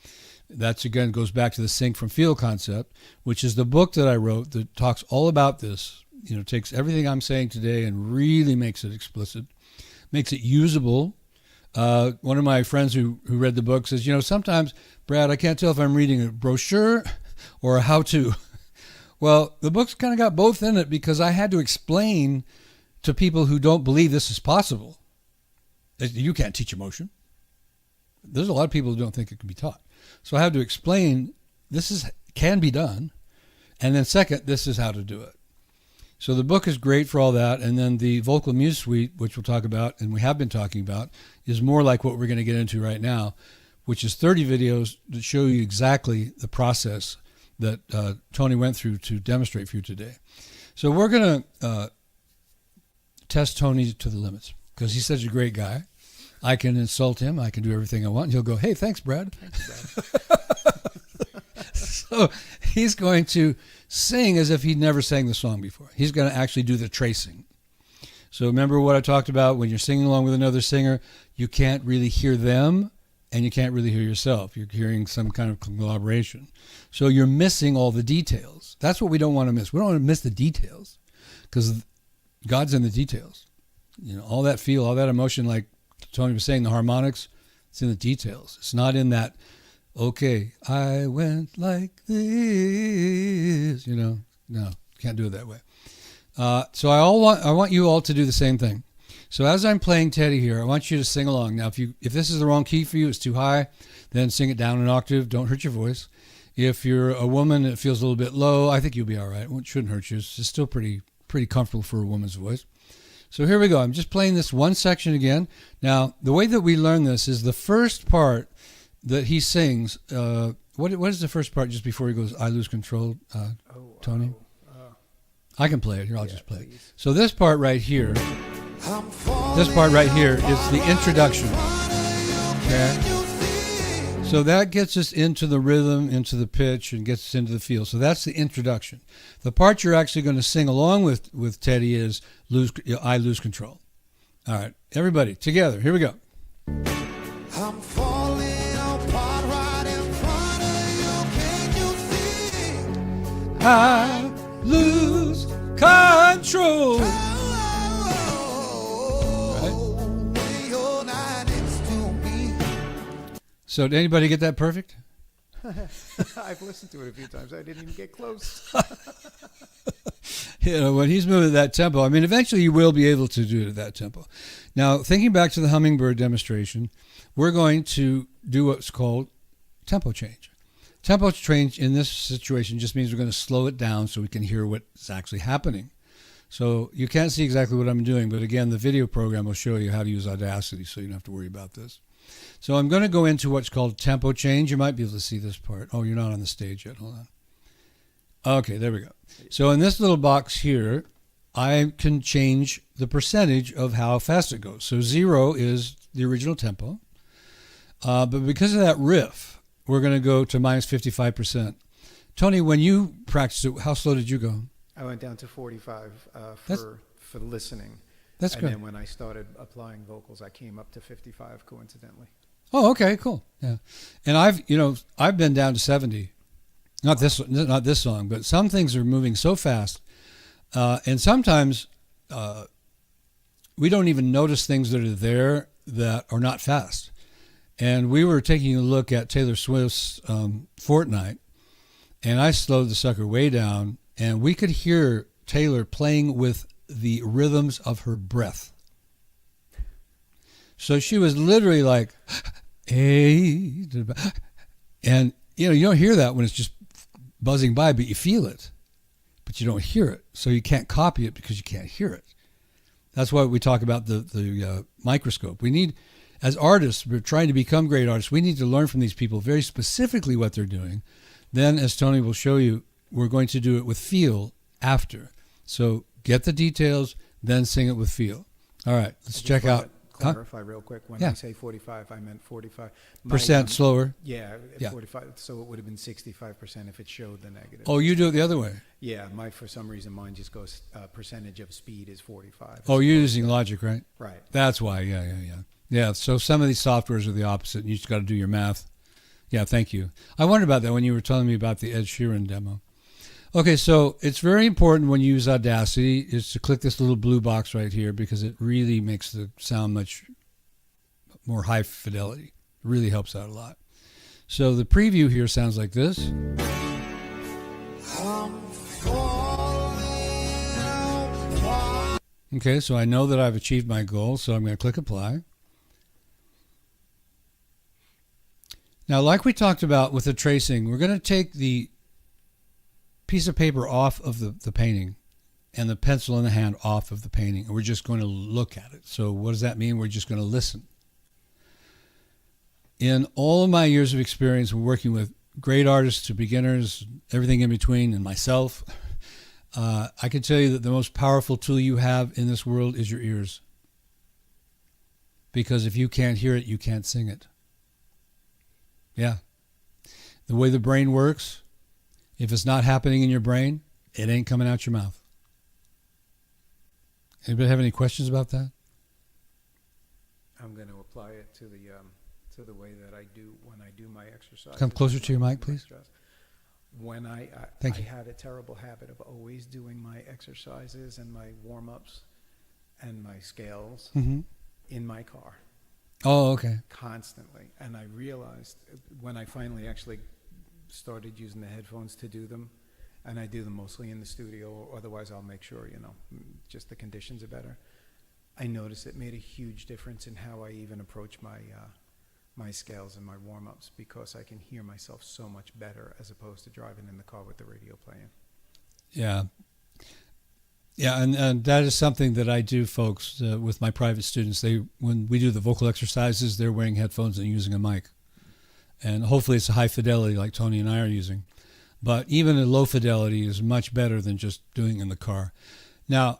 That's, again, goes back to the Sync from Feel concept, which is the book that I wrote that talks all about this. Takes everything I'm saying today and really makes it explicit, makes it usable. One of my friends who read the book says, sometimes, Brad, I can't tell if I'm reading a brochure or a how-to. Well, the book's kind of got both in it because I had to explain to people who don't believe this is possible. You can't teach emotion. There's a lot of people who don't think it can be taught. So I have to explain can be done. And then second, this is how to do it. So the book is great for all that. And then the Vocal Muse Suite, which we'll talk about, and we have been talking about, is more like what we're going to get into right now, which is 30 videos that show you exactly the process that Tony went through to demonstrate for you today. So we're going to test Tony to the limits because he's such a great guy. I can insult him. I can do everything I want. And he'll go, hey, thanks, Brad. Thanks, Brad. So he's going to sing as if he'd never sang the song before. He's going to actually do the tracing. So remember what I talked about when you're singing along with another singer, you can't really hear them and you can't really hear yourself. You're hearing some kind of collaboration. So you're missing all the details. That's what we don't want to miss. We don't want to miss the details because God's in the details. All that feel, all that emotion, like Tony was saying, the harmonics, it's in the details. It's not in that, okay, I went like this, No, can't do it that way. So I want you all to do the same thing. So as I'm playing Teddy here, I want you to sing along. Now, if this is the wrong key for you, it's too high, then sing it down an octave. Don't hurt your voice. If you're a woman and it feels a little bit low, I think you'll be all right. It shouldn't hurt you. It's still pretty comfortable for a woman's voice. So here we go. I'm just playing this one section again. Now, the way that we learn this is the first part that he sings. What is the first part just before he goes, I lose control, Tony? I can play it. Here, I'll just play it. So this part right here is the introduction. Okay? So that gets us into the rhythm, into the pitch, and gets us into the feel. So that's the introduction. The part you're actually going to sing along with Teddy is I Lose Control. All right, everybody, together. Here we go. I'm falling apart right in front of you. Can you see? I lose control. So did anybody get that perfect? I've listened to it a few times. I didn't even get close. When he's moving at that tempo, eventually you will be able to do it at that tempo. Now, thinking back to the hummingbird demonstration, we're going to do what's called tempo change. Tempo change in this situation just means we're going to slow it down so we can hear what's actually happening. So you can't see exactly what I'm doing, but again, the video program will show you how to use Audacity, so you don't have to worry about this. So I'm going to go into what's called tempo change. You might be able to see this part. Oh, you're not on the stage yet. Hold on. Okay, there we go. So in this little box here, I can change the percentage of how fast it goes. So 0 is the original tempo. But because of that riff, we're going to go to minus 55%. Tony, when you practiced it, how slow did you go? I went down to 45 for listening. That's and good. then when I started applying vocals, I came up to 55 coincidentally. Oh, okay, cool. Yeah. And I've been down to 70. Not this song, but some things are moving so fast. And sometimes we don't even notice things that are there that are not fast. And we were taking a look at Taylor Swift's Fortnite, and I slowed the sucker way down, and we could hear Taylor playing with the rhythms of her breath. So she was literally like, hey, and you don't hear that when it's just buzzing by, but you feel it, but you don't hear it. So you can't copy it because you can't hear it. That's why we talk about the microscope. We need, as artists, we're trying to become great artists. We need to learn from these people very specifically what they're doing. Then, as Tony will show you, we're going to do it with feel after. So get the details, then sing it with feel. All right, let's check out. Clarify real quick. When Yeah. I say 45, I meant 45 Percent slower. Yeah, Yeah. 45. So it would have been 65% if it showed the negative. Oh, you do it the other way. Yeah, for some reason mine just goes percentage of speed is 45. Oh, you're using Logic, right? Right. That's why. Yeah. So some of these softwares are the opposite, and you just got to do your math. Yeah, thank you. I wondered about that when you were telling me about the Ed Sheeran demo. Okay, so it's very important when you use Audacity is to click this little blue box right here because it really makes the sound much more high fidelity. It really helps out a lot. So the preview here sounds like this. Okay, so I know that I've achieved my goal, so I'm going to click Apply. Now, like we talked about with the tracing, we're going to take the piece of paper off of the painting and the pencil in the hand off of the painting, and we're just going to look at it. So what does that mean? We're just going to listen. In all of my years of experience working with great artists to beginners, everything in between, and myself, I can tell you that the most powerful tool you have in this world is your ears. Because if you can't hear it, you can't sing it. Yeah. The way the brain works, if it's not happening in your brain, it ain't coming out your mouth. Anybody have any questions about that? I'm going to apply it to the way that I do when I do my exercise. Come closer to your mic, please. When I had a terrible habit of always doing my exercises and my warm-ups and my scales in my car. Oh, okay. Constantly. And I realized when I finally actually started using the headphones to do them, and I do them mostly in the studio, or otherwise I'll make sure, just the conditions are better. I noticed it made a huge difference in how I even approach my scales and my warm-ups because I can hear myself so much better as opposed to driving in the car with the radio playing. Yeah. Yeah, and that is something that I do, folks, with my private students. When we do the vocal exercises, they're wearing headphones and using a mic. And hopefully it's a high fidelity like Tony and I are using. But even a low fidelity is much better than just doing it in the car. Now,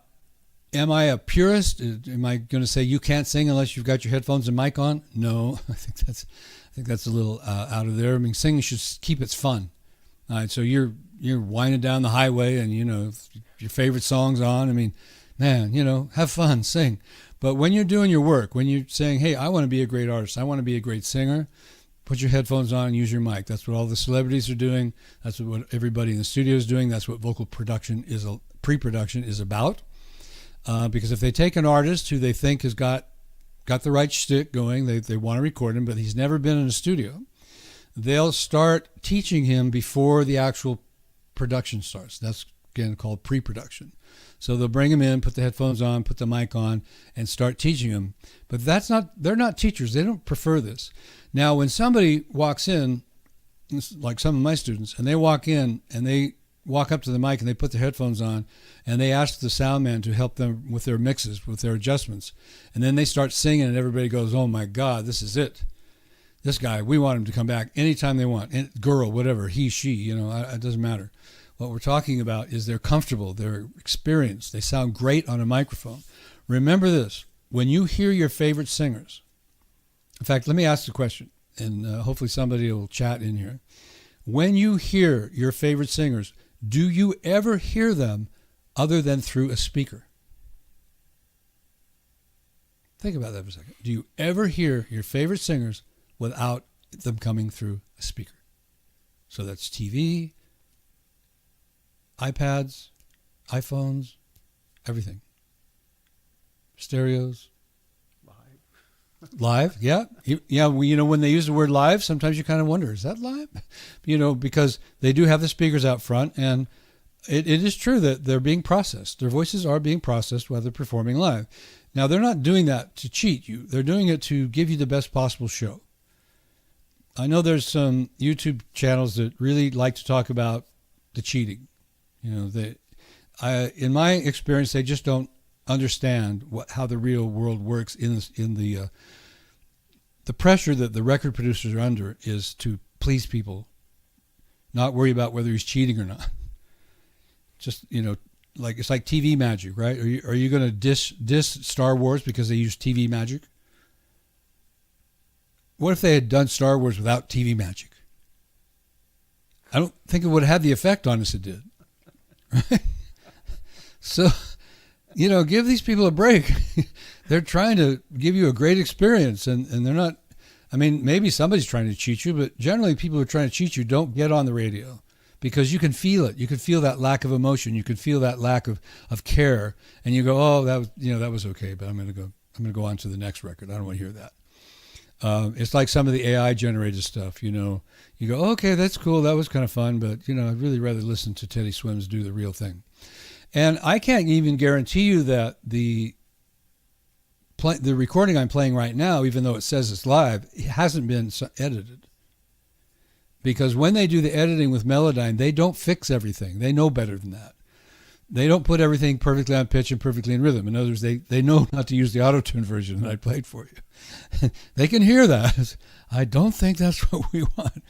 am I a purist? Am I going to say you can't sing unless you've got your headphones and mic on? No, I think that's a little out of there. I mean, singing should keep its fun. All right, so you're winding down the highway and, your favorite song's on. I mean, man, have fun, sing. But when you're doing your work, when you're saying, hey, I want to be a great artist, I want to be a great singer, put your headphones on and use your mic. That's what all the celebrities are doing. That's what everybody in the studio is doing. That's what vocal production pre-production is about. Because if they take an artist who they think has got the right shtick going, they want to record him, but he's never been in a studio, they'll start teaching him before the actual production starts. That's, again, called pre-production. So they'll bring him in, put the headphones on, put the mic on, and start teaching him. But they're not teachers. They don't prefer this. Now, when somebody walks in, like some of my students, and they walk in and they walk up to the mic and they put their headphones on and they ask the sound man to help them with their mixes, with their adjustments. And then they start singing and everybody goes, oh my God, this is it. This guy, we want him to come back anytime they want. And girl, whatever, he, she, it doesn't matter. What we're talking about is they're comfortable, they're experienced, they sound great on a microphone. Remember this, when you hear your favorite singers, in fact, let me ask the question, and hopefully somebody will chat in here. When you hear your favorite singers, do you ever hear them other than through a speaker? Think about that for a second. Do you ever hear your favorite singers without them coming through a speaker? So that's TV, iPads, iPhones, everything. Stereos. Live, yeah. Yeah, when they use the word live, sometimes you kind of wonder, is that live? Because they do have the speakers out front, and it is true that they're being processed. Their voices are being processed while they're performing live. Now, they're not doing that to cheat you. They're doing it to give you the best possible show. I know there's some YouTube channels that really like to talk about the cheating. In my experience, they just don't understand how the real world works in the pressure that the record producers are under is to please people, not worry about whether he's cheating or not. Just, it's like TV magic, right? Are you going to diss Star Wars because they use TV magic? What if they had done Star Wars without TV magic? I don't think it would have had the effect on us it did. Right? So, give these people a break. They're trying to give you a great experience, and they're not. I mean, maybe somebody's trying to cheat you, but generally people who are trying to cheat you don't get on the radio because you can feel it. You can feel that lack of emotion. You can feel that lack of care, and you go, oh, that was okay, but I'm going to go on to the next record. I don't want to hear that. It's like some of the AI generated stuff, you go, okay, that's cool. That was kind of fun, but I'd really rather listen to Teddy Swims do the real thing. And I can't even guarantee you that the recording I'm playing right now, even though it says it's live, it hasn't been edited. Because when they do the editing with Melodyne, they don't fix everything. They know better than that. They don't put everything perfectly on pitch and perfectly in rhythm. In other words, they know not to use the auto-tune version that I played for you. They can hear that. I don't think that's what we want.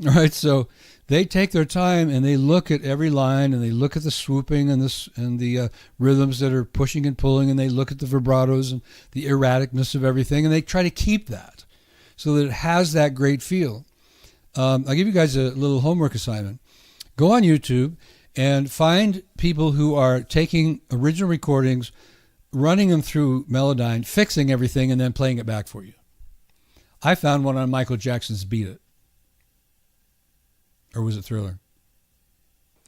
All right, so they take their time and they look at every line and they look at the swooping and the rhythms that are pushing and pulling, and they look at the vibratos and the erraticness of everything, and they try to keep that so that it has that great feel. I'll give you guys a little homework assignment. Go on YouTube and find people who are taking original recordings, running them through Melodyne, fixing everything, and then playing it back for you. I found one on Michael Jackson's Beat It. Or was it Thriller?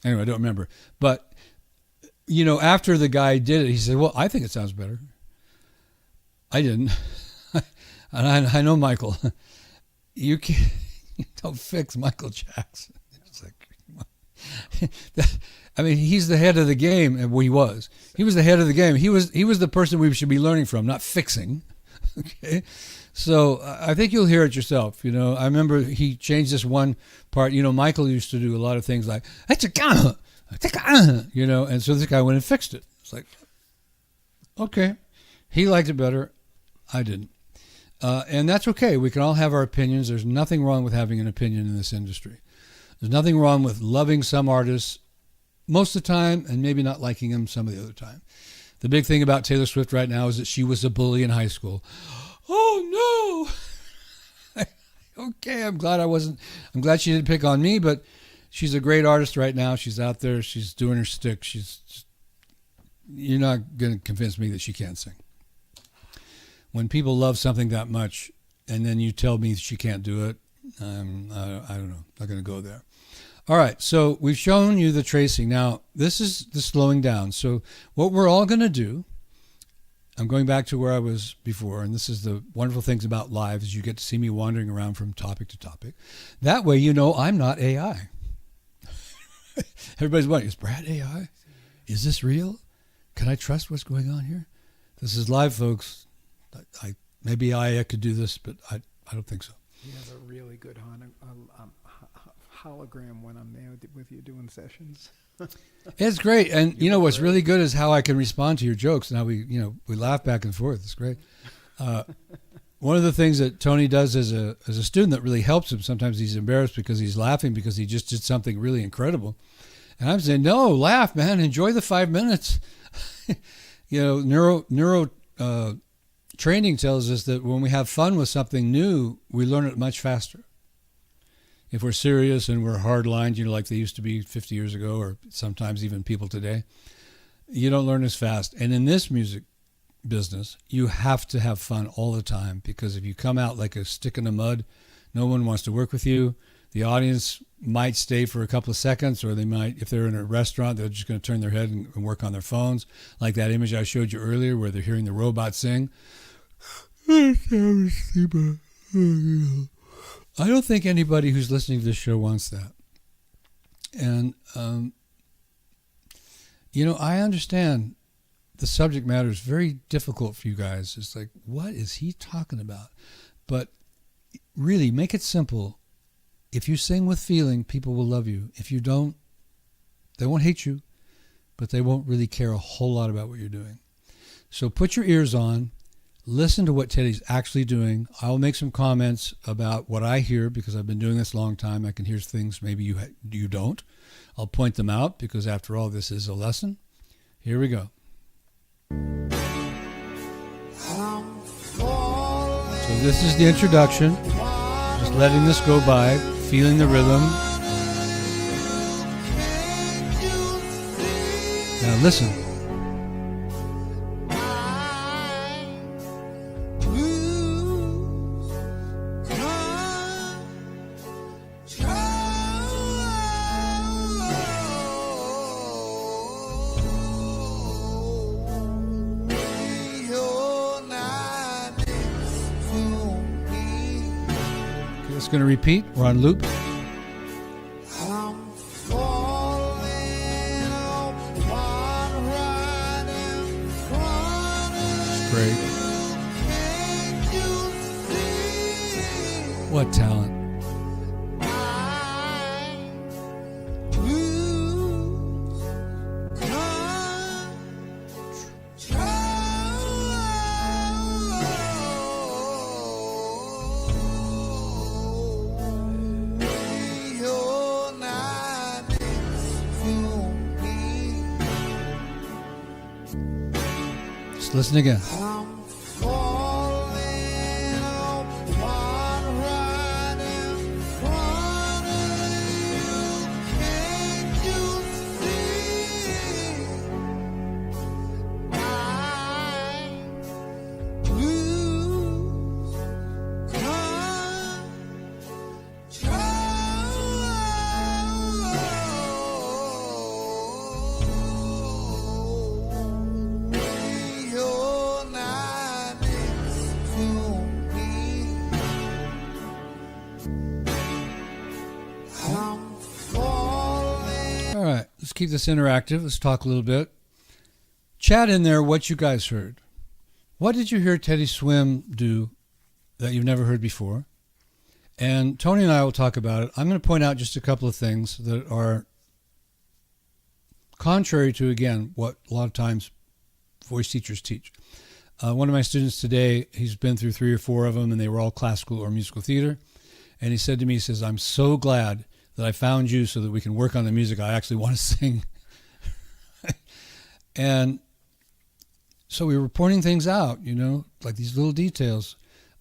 Anyway, I don't remember. But, after the guy did it, he said, well, I think it sounds better. I didn't. And I know Michael. You don't fix Michael Jackson. It's like, I mean, he's the head of the game, and he was. He was the head of the game. He was the person we should be learning from, not fixing. Okay? So I think you'll hear it yourself. I remember he changed this one part. Michael used to do a lot of things like, and so this guy went and fixed it. It's like, okay. He liked it better. I didn't. And that's okay. We can all have our opinions. There's nothing wrong with having an opinion in this industry. There's nothing wrong with loving some artists most of the time and maybe not liking them some of the other time. The big thing about Taylor Swift right now is that she was a bully in high school. Oh, no. Okay, I'm glad she didn't pick on me, but she's a great artist right now. She's out there. She's doing her stick. You're not going to convince me that she can't sing. When people love something that much and then you tell me she can't do it, I don't know. Not going to go there. All right, so we've shown you the tracing. Now, this is the slowing down. So what we're all going to do, I'm going back to where I was before, and this is the wonderful things about live is you get to see me wandering around from topic to topic. That way I'm not AI. Everybody's wondering, is Brad AI? Is this real? Can I trust what's going on here? This is live, folks. Maybe I could do this, but I don't think so. He has a really good hologram when I'm there with you doing sessions. It's great. And you know what's really good is how I can respond to your jokes and how we laugh back and forth. It's great. One of the things that Tony does as a student that really helps him, sometimes he's embarrassed because he's laughing because he just did something really incredible. And I'm saying, no, laugh, man. Enjoy the 5 minutes. Neuro training tells us that when we have fun with something new, we learn it much faster. If we're serious and we're hard-lined, like they used to be 50 years ago, or sometimes even people today, you don't learn as fast. And in this music business, you have to have fun all the time, because if you come out like a stick in the mud, no one wants to work with you. The audience might stay for a couple of seconds, or they might, if they're in a restaurant, they're just going to turn their head and work on their phones, like that image I showed you earlier where they're hearing the robot sing. I don't think anybody who's listening to this show wants that. And, I understand the subject matter is very difficult for you guys. It's like, what is he talking about? But really, make it simple. If you sing with feeling, people will love you. If you don't, they won't hate you, but they won't really care a whole lot about what you're doing. So put your ears on. Listen to what Teddy's actually doing. I'll make some comments about what I hear because I've been doing this a long time. I can hear things maybe you don't. I'll point them out because, after all, this is a lesson. Here we go. So this is the introduction. Just letting this go by, feeling the rhythm. Now listen. It's going to repeat. We're on loop. It's great. What talent. Listen again. Keep this interactive. Let's talk a little bit. Chat in there what you guys heard. What did you hear Teddy Swim do that you've never heard before? And Tony and I will talk about it. I'm going to point out just a couple of things that are contrary to, again, what a lot of times voice teachers teach. One of my students today, he's been through 3 or 4 of them, and they were all classical or musical theater. And he said to me, he says, I'm so glad that I found you so that we can work on the music I actually want to sing. And so we were pointing things out, like these little details.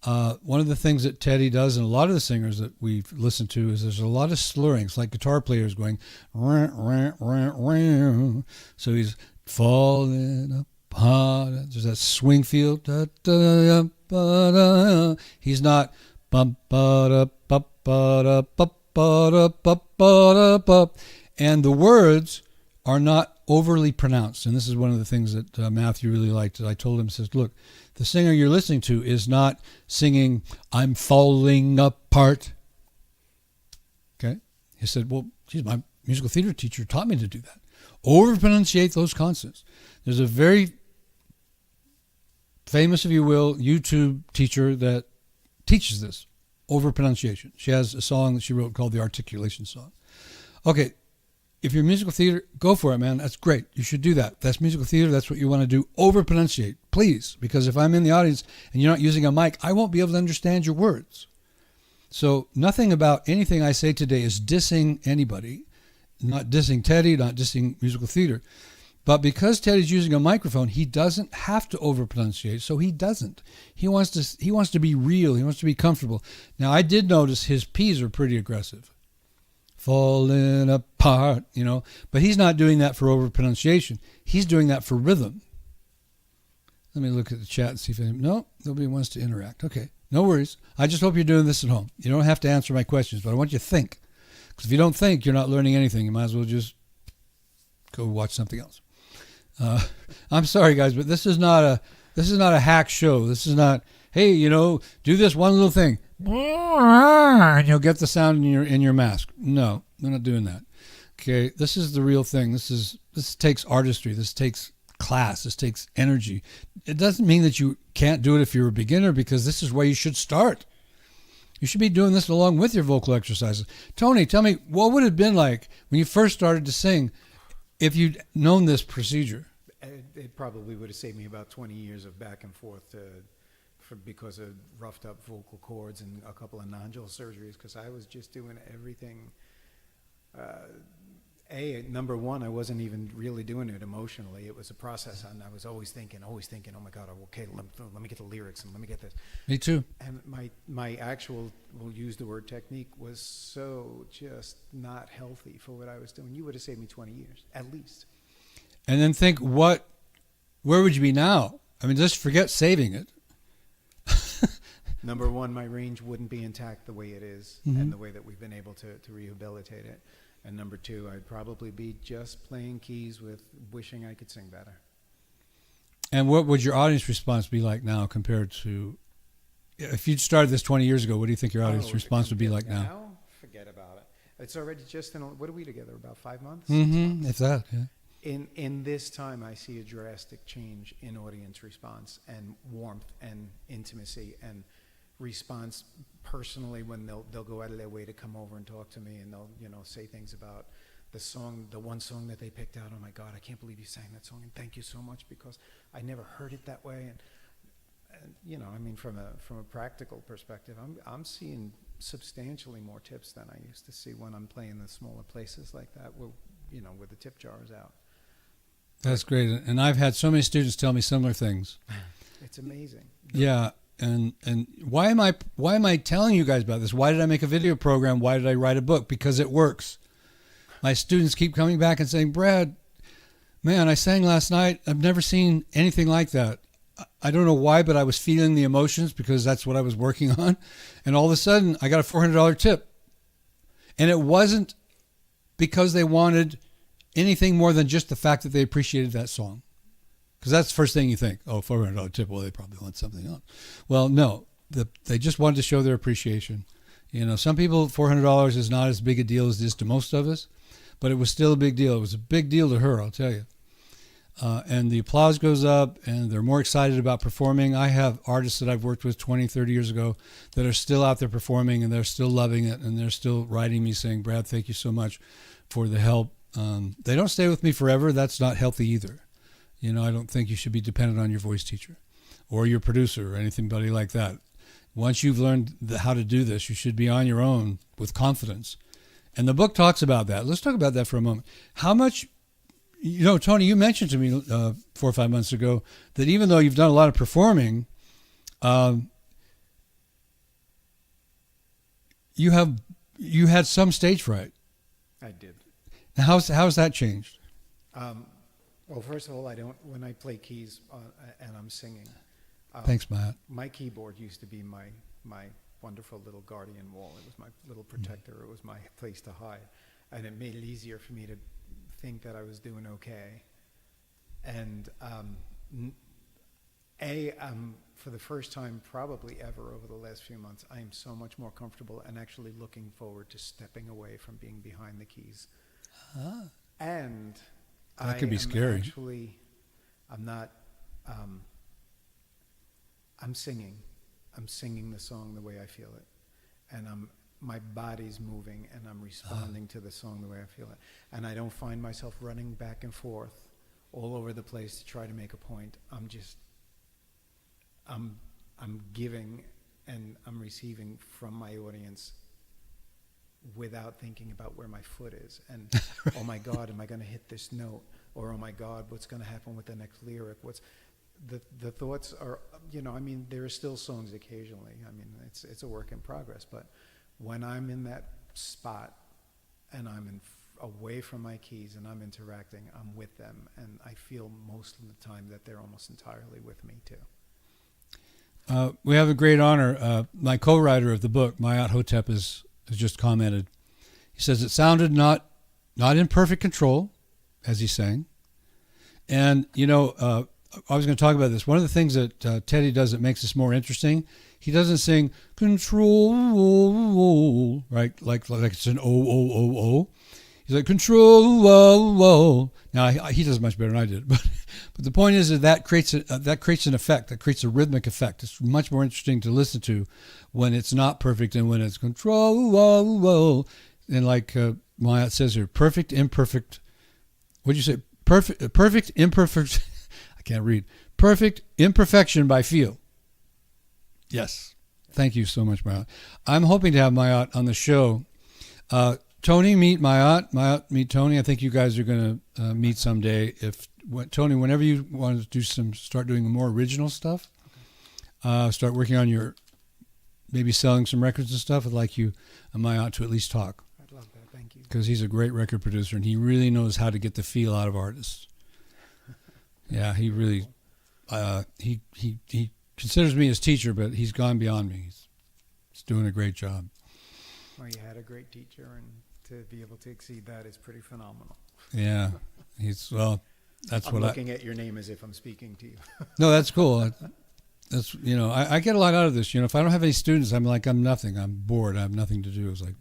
One of the things that Teddy does, and a lot of the singers that we've listened to, is there's a lot of slurring. It's like guitar players going, rah, rah, rah, rah. So he's falling apart. There's that swing feel. Da, da, da, ba, da. He's not bum, ba, da, ba, ba, da, ba, and the words are not overly pronounced. And this is one of the things that Matthew really liked. I told him, says, look, the singer you're listening to is not singing, I'm falling apart. Okay? He said, well, geez, my musical theater teacher taught me to do that. Over-pronunciate those consonants. There's a very famous, if you will, YouTube teacher that teaches this. over pronunciation. She has a song that she wrote called the Articulation Song. Okay, if you're musical theater, go for it, man. That's great. You should do that. That's musical theater. That's what you want to do. Over pronunciate, please, because if I'm in the audience and you're not using a mic, I won't be able to understand your words. So nothing about anything I say today is dissing anybody, not dissing Teddy, not dissing musical theater. But because Teddy's using a microphone, he doesn't have to over pronunciate, so he doesn't. He wants to be real. He wants to be comfortable. Now, I did notice his P's are pretty aggressive. Falling apart, but he's not doing that for over pronunciation. He's doing that for rhythm. Let me look at the chat and see if nobody wants to interact. Okay, no worries. I just hope you're doing this at home. You don't have to answer my questions, but I want you to think. Because if you don't think, you're not learning anything. You might as well just go watch something else. I'm sorry, guys, but this is not a hack show. This is not, hey, do this one little thing, and you'll get the sound in your mask. No, we're not doing that. Okay, this is the real thing. This takes artistry. This takes class. This takes energy. It doesn't mean that you can't do it if you're a beginner, because this is where you should start. You should be doing this along with your vocal exercises. Tony, tell me, what would it have been like when you first started to sing if you'd known this procedure? It probably would have saved me about 20 years of back and forth because of roughed up vocal cords and a couple of nodule surgeries, because I was just doing everything. Number one, I wasn't even really doing it emotionally. It was a process, and I was always thinking, oh my God, okay, let me get the lyrics and let me get this. Me too. And my actual, we'll use the word technique, was so just not healthy for what I was doing. You would have saved me 20 years, at least. And then think, where would you be now? I mean, just forget saving it. Number one, my range wouldn't be intact the way it is, and the way that we've been able to rehabilitate it. And number two, I'd probably be just playing keys with wishing I could sing better. And what would your audience response be like now compared to, if you'd started this 20 years ago, what do you think your audience response would be like now? Forget about it. It's already just what are we together, about 5 months? Mm-hmm, if that, yeah. In this time, I see a drastic change in audience response and warmth and intimacy and response personally, when they'll go out of their way to come over and talk to me, and they'll say things about the one song that they picked out. Oh my God, I can't believe you sang that song, and thank you so much, because I never heard it that way. And I mean, from a practical perspective, I'm seeing substantially more tips than I used to see when I'm playing the smaller places like that, where the tip jar is out. That's great. And I've had so many students tell me similar things. It's amazing. Yeah. And why am I telling you guys about this? Why did I make a video program? Why did I write a book? Because it works. My students keep coming back and saying, Brad, man, I sang last night. I've never seen anything like that. I don't know why, but I was feeling the emotions because that's what I was working on. And all of a sudden, I got a $400 tip. And it wasn't because they wanted anything more than just the fact that they appreciated that song. Because that's the first thing you think. Oh, $400 tip. Well, they probably want something else. Well, no. They just wanted to show their appreciation. Some people, $400 is not as big a deal as it is to most of us. But it was still a big deal. It was a big deal to her, I'll tell you. And the applause goes up, and they're more excited about performing. I have artists that I've worked with 20, 30 years ago that are still out there performing, and they're still loving it, and they're still writing me saying, Brad, thank you so much for the help. They don't stay with me forever. That's not healthy either. I don't think you should be dependent on your voice teacher or your producer or anybody like that. Once you've learned how to do this, you should be on your own with confidence. And the book talks about that. Let's talk about that for a moment. How much, Tony, you mentioned to me 4 or 5 months ago that even though you've done a lot of performing, you had some stage fright. I did. Now, how's that changed? Well, first of all, when I play keys and I'm singing. Thanks, Matt. My keyboard used to be my wonderful little guardian wall. It was my little protector. It was my place to hide. And it made it easier for me to think that I was doing okay. And for the first time probably ever over the last few months, I am so much more comfortable and actually looking forward to stepping away from being behind the keys. And that could be scary. Actually, I'm not. I'm singing the song the way I feel it, and my body's moving, and I'm responding to the song the way I feel it. And I don't find myself running back and forth all over the place to try to make a point. I'm giving and I'm receiving from my audience without thinking about where my foot is. And, oh my God, am I going to hit this note? Or, oh my God, what's going to happen with the next lyric? The thoughts are, I mean, there are still songs occasionally. I mean, it's a work in progress. But when I'm in that spot and I'm away from my keys and I'm interacting, I'm with them. And I feel most of the time that they're almost entirely with me, too. We have a great honor. My co-writer of the book, Mayat Hotep, has just commented. He says it sounded not in perfect control as he sang. And, I was going to talk about this. One of the things that Teddy does that makes this more interesting, he doesn't sing control, right? Like it's an O. He's like control. Now he does much better than I did, but the point is that creates an effect. That creates a rhythmic effect. It's much more interesting to listen to when it's not perfect and when it's control. And like Mayat says here, perfect, imperfect. What'd you say? Perfect, imperfect. I can't read. Perfect imperfection by feel. Yes. Thank you so much, Mayat. I'm hoping to have Mayat on the show. Tony, meet Mayat. Mayat, meet Tony. I think you guys are going to meet someday. Tony, whenever you want to start doing more original stuff, start working on maybe selling some records and stuff, I'd like you and Mayat to at least talk. I'd love that. Thank you. Because he's a great record producer and he really knows how to get the feel out of artists. Yeah, he really, he considers me his teacher, but he's gone beyond me. He's doing a great job. Well, you had a great teacher, and to be able to exceed that is pretty phenomenal. Yeah, that's I'm what looking at your name as if I'm speaking to you. No, that's cool. That's I get a lot out of this. If I don't have any students, I'm nothing. I'm bored. I have nothing to do. It's like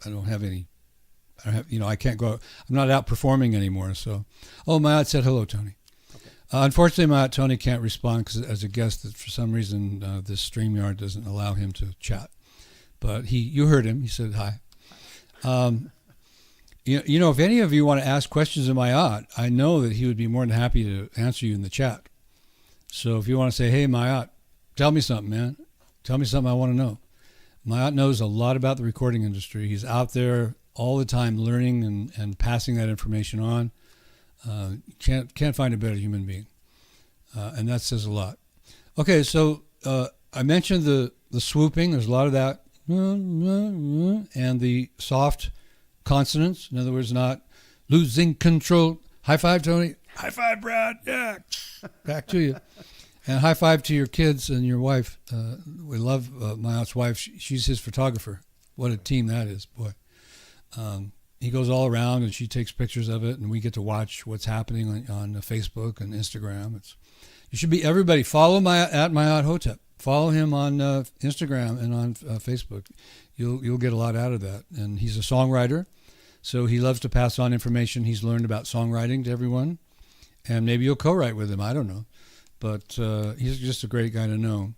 I don't have any. I can't go. I'm not out performing anymore. So, Mayat said hello, Tony. Okay. Unfortunately, Tony can't respond because as a guest, that for some reason this StreamYard doesn't allow him to chat. But you heard him. He said hi. If any of you want to ask questions of Mayat, I know that he would be more than happy to answer you in the chat. So if you want to say, hey, Mayat, tell me something, man. Tell me something I want to know. Mayat knows a lot about the recording industry. He's out there all the time learning and passing that information on. Can't find a better human being. And that says a lot. Okay, so I mentioned the swooping. There's a lot of that. And the soft consonants. In other words, not losing control. High five, Tony. High five, Brad. Yeah. Back to you. And high five to your kids and your wife. We love Mayat's wife. She's his photographer. What a team that is, boy. He goes all around and she takes pictures of it, and we get to watch what's happening on Facebook and Instagram. Everybody follow Mayat Hotep. Follow him on Instagram and on Facebook. You'll get a lot out of that. And he's a songwriter, so he loves to pass on information he's learned about songwriting to everyone. And maybe you'll co-write with him. I don't know. But he's just a great guy to know.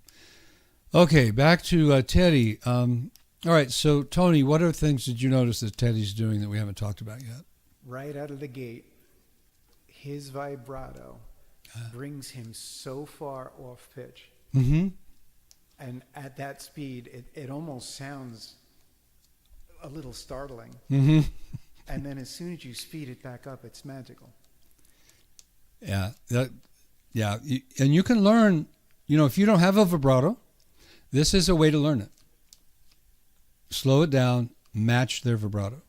Okay, back to Teddy. All right, so Tony, what other things did you notice that Teddy's doing that we haven't talked about yet? Right out of the gate, his vibrato brings him so far off pitch. Mm-hmm. And at that speed, it almost sounds a little startling. Mm-hmm. And then as soon as you speed it back up, it's magical. Yeah. And you can learn, if you don't have a vibrato, this is a way to learn it. Slow it down, match their vibrato.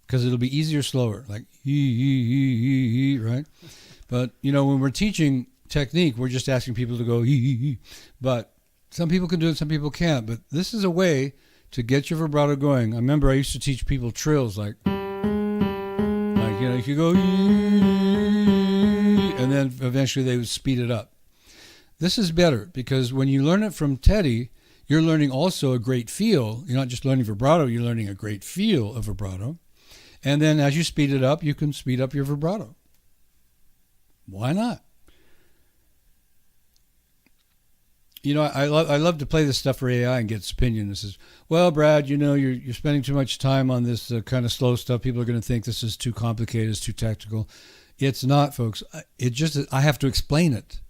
Because it'll be easier slower, like right? But, when we're teaching technique, we're just asking people to go but some people can do it, some people can't. But this is a way to get your vibrato going. I remember I used to teach people trills, like if you go and then eventually they would speed it up. This is better because when you learn it from Teddy, you're learning also a great feel. You're not just learning vibrato, you're learning a great feel of vibrato. And then as you speed it up, you can speed up your vibrato. Why not? I love to play this stuff for AI and get its opinion. It says, well, Brad, you're spending too much time on this kind of slow stuff. People are going to think this is too complicated, it's too technical. It's not, folks. I have to explain it,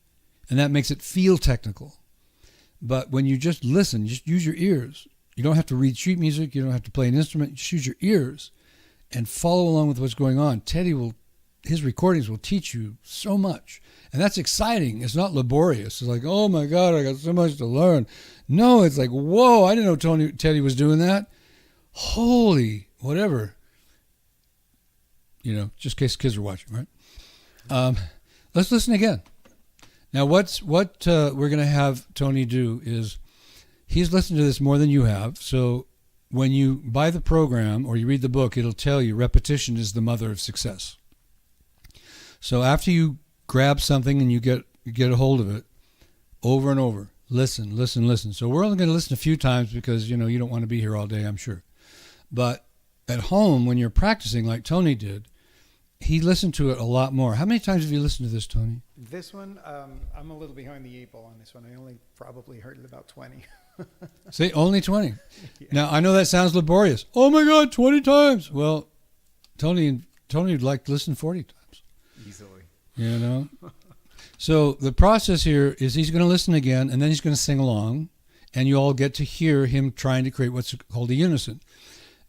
and that makes it feel technical. But when you just listen, just use your ears. You don't have to read sheet music. You don't have to play an instrument. Just use your ears and follow along with what's going on. His recordings will teach you so much. And that's exciting. It's not laborious. It's like, oh my God, I got so much to learn. No, it's like, whoa, I didn't know Teddy was doing that. Holy, whatever. Just in case kids are watching, right? Let's listen again. Now, what we're going to have Tony do is he's listened to this more than you have. So when you buy the program or you read the book, it'll tell you repetition is the mother of success. So after you grab something and you get a hold of it over and over, listen. So we're only going to listen a few times because, you don't want to be here all day, I'm sure. But at home, when you're practicing like Tony did, he listened to it a lot more. How many times have you listened to this, Tony? This one, I'm a little behind the eight ball on this one. I only probably heard it about 20. See, only 20. Yeah. Now, I know that sounds laborious. Oh my God, 20 times. Well, Tony would like to listen 40 times. Easily. So the process here is he's going to listen again, and then he's going to sing along, and you all get to hear him trying to create what's called a unison.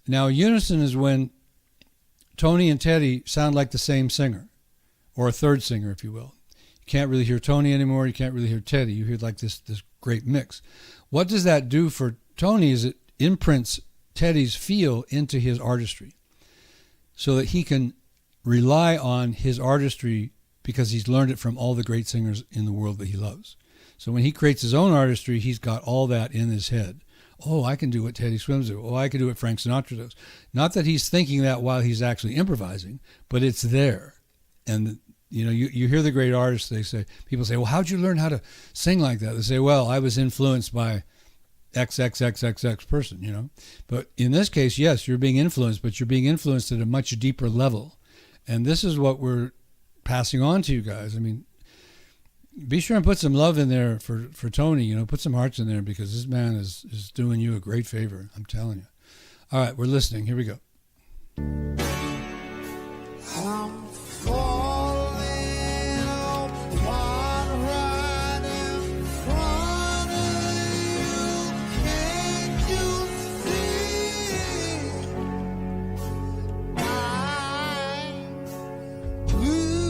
Now, a unison is when Tony and Teddy sound like the same singer, or a third singer, if you will. You can't really hear Tony anymore. You can't really hear Teddy. You hear like this great mix. What does that do for Tony is it imprints Teddy's feel into his artistry so that he can rely on his artistry because he's learned it from all the great singers in the world that he loves. So when he creates his own artistry, he's got all that in his head. Oh, I can do what Teddy Swims do. Oh, I can do what Frank Sinatra does. Not that he's thinking that while he's actually improvising, but it's there. And you hear the great artists, people say, well, how'd you learn how to sing like that? They say, well, I was influenced by XXXXX person, But in this case, yes, you're being influenced, but you're being influenced at a much deeper level. And this is what we're passing on to you guys. I mean, be sure and put some love in there for Tony, put some hearts in there because this man is doing you a great favor. I'm telling you. All right, we're listening. Here we go. I'm falling apart right in front of you. Can't you see? I lose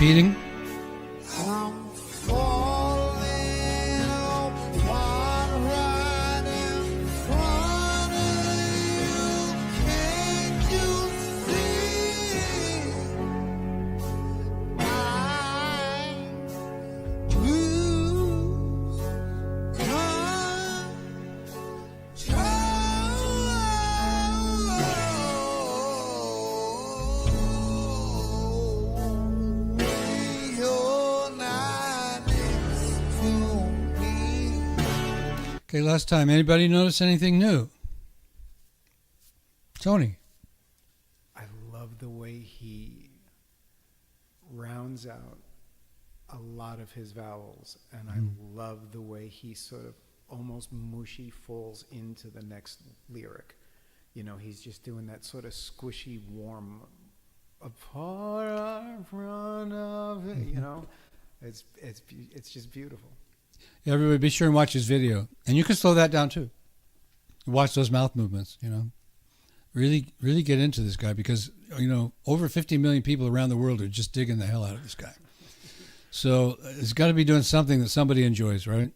Repeating. I'm falling apart right in front of you. Can't you see? I lose control. You're not next to me. Okay, last time. Anybody notice anything new? Tony. I love the way he rounds out a lot of his vowels, and I love the way he sort of almost mushy falls into the next lyric. He's just doing that sort of squishy, warm, apart in front of it. It's just beautiful. Yeah, everybody be sure and watch his video. And you can slow that down too. Watch those mouth movements, Really, really get into this guy because, over 50 million people around the world are just digging the hell out of this guy. So it's got to be doing something that somebody enjoys, right?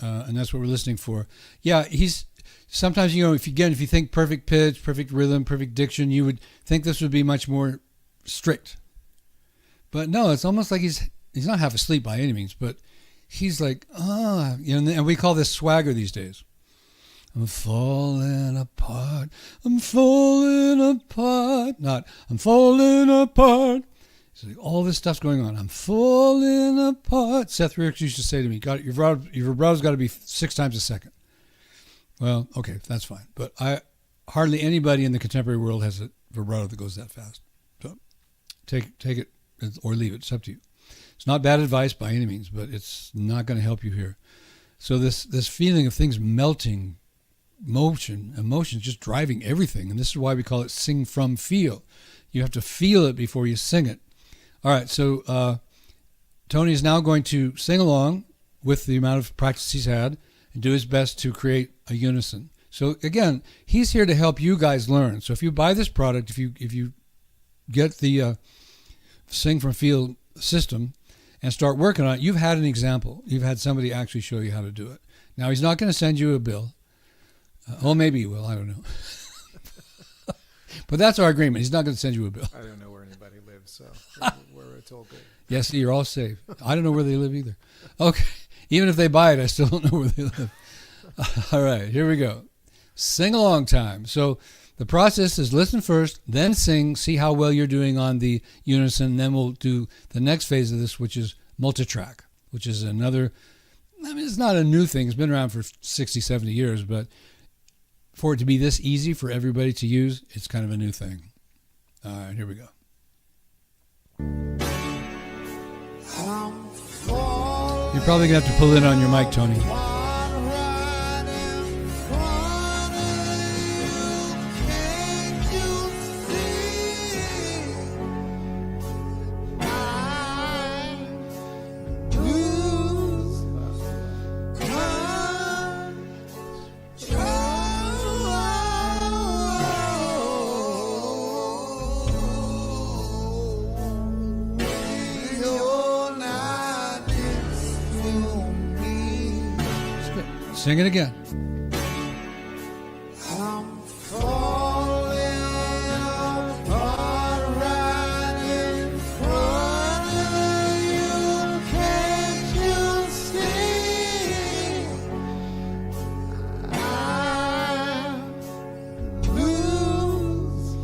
And that's what we're listening for. Yeah, he's sometimes, if you think perfect pitch, perfect rhythm, perfect diction, you would think this would be much more strict. But no, it's almost like he's not half asleep by any means, but he's like, and we call this swagger these days. I'm falling apart. I'm falling apart. Not, I'm falling apart. He's like, all this stuff's going on. I'm falling apart. Seth Ricks used to say to me, your vibrato's got to be 6 times a second. Well, okay, that's fine. But hardly anybody in the contemporary world has a vibrato that goes that fast. So take it or leave it. It's up to you. It's not bad advice by any means, but it's not going to help you here. So this feeling of things melting, emotion just driving everything. And this is why we call it sing from feel. You have to feel it before you sing it. All right, so Tony is now going to sing along with the amount of practice he's had and do his best to create a unison. So again, he's here to help you guys learn. So if you buy this product, if you get the Sing from Feel system and start working on it, you've had an example. You've had somebody actually show you how to do it. Now, he's not going to send you a bill. Maybe he will. I don't know. But that's our agreement. He's not going to send you a bill. I don't know where anybody lives, so it's all good. Yes, you're all safe. I don't know where they live either. Okay. Even if they buy it, I still don't know where they live. All right, here we go. Sing along time. So the process is listen first, then sing, see how well you're doing on the unison. Then we'll do the next phase of this, which is multi-track, which is another, it's not a new thing. It's been around for 60, 70 years, but for it to be this easy for everybody to use, it's kind of a new thing. All right, here we go. You're probably going to have to pull in on your mic, Tony. Sing it again. I'm falling apart right in front of you. Can't you see? I lose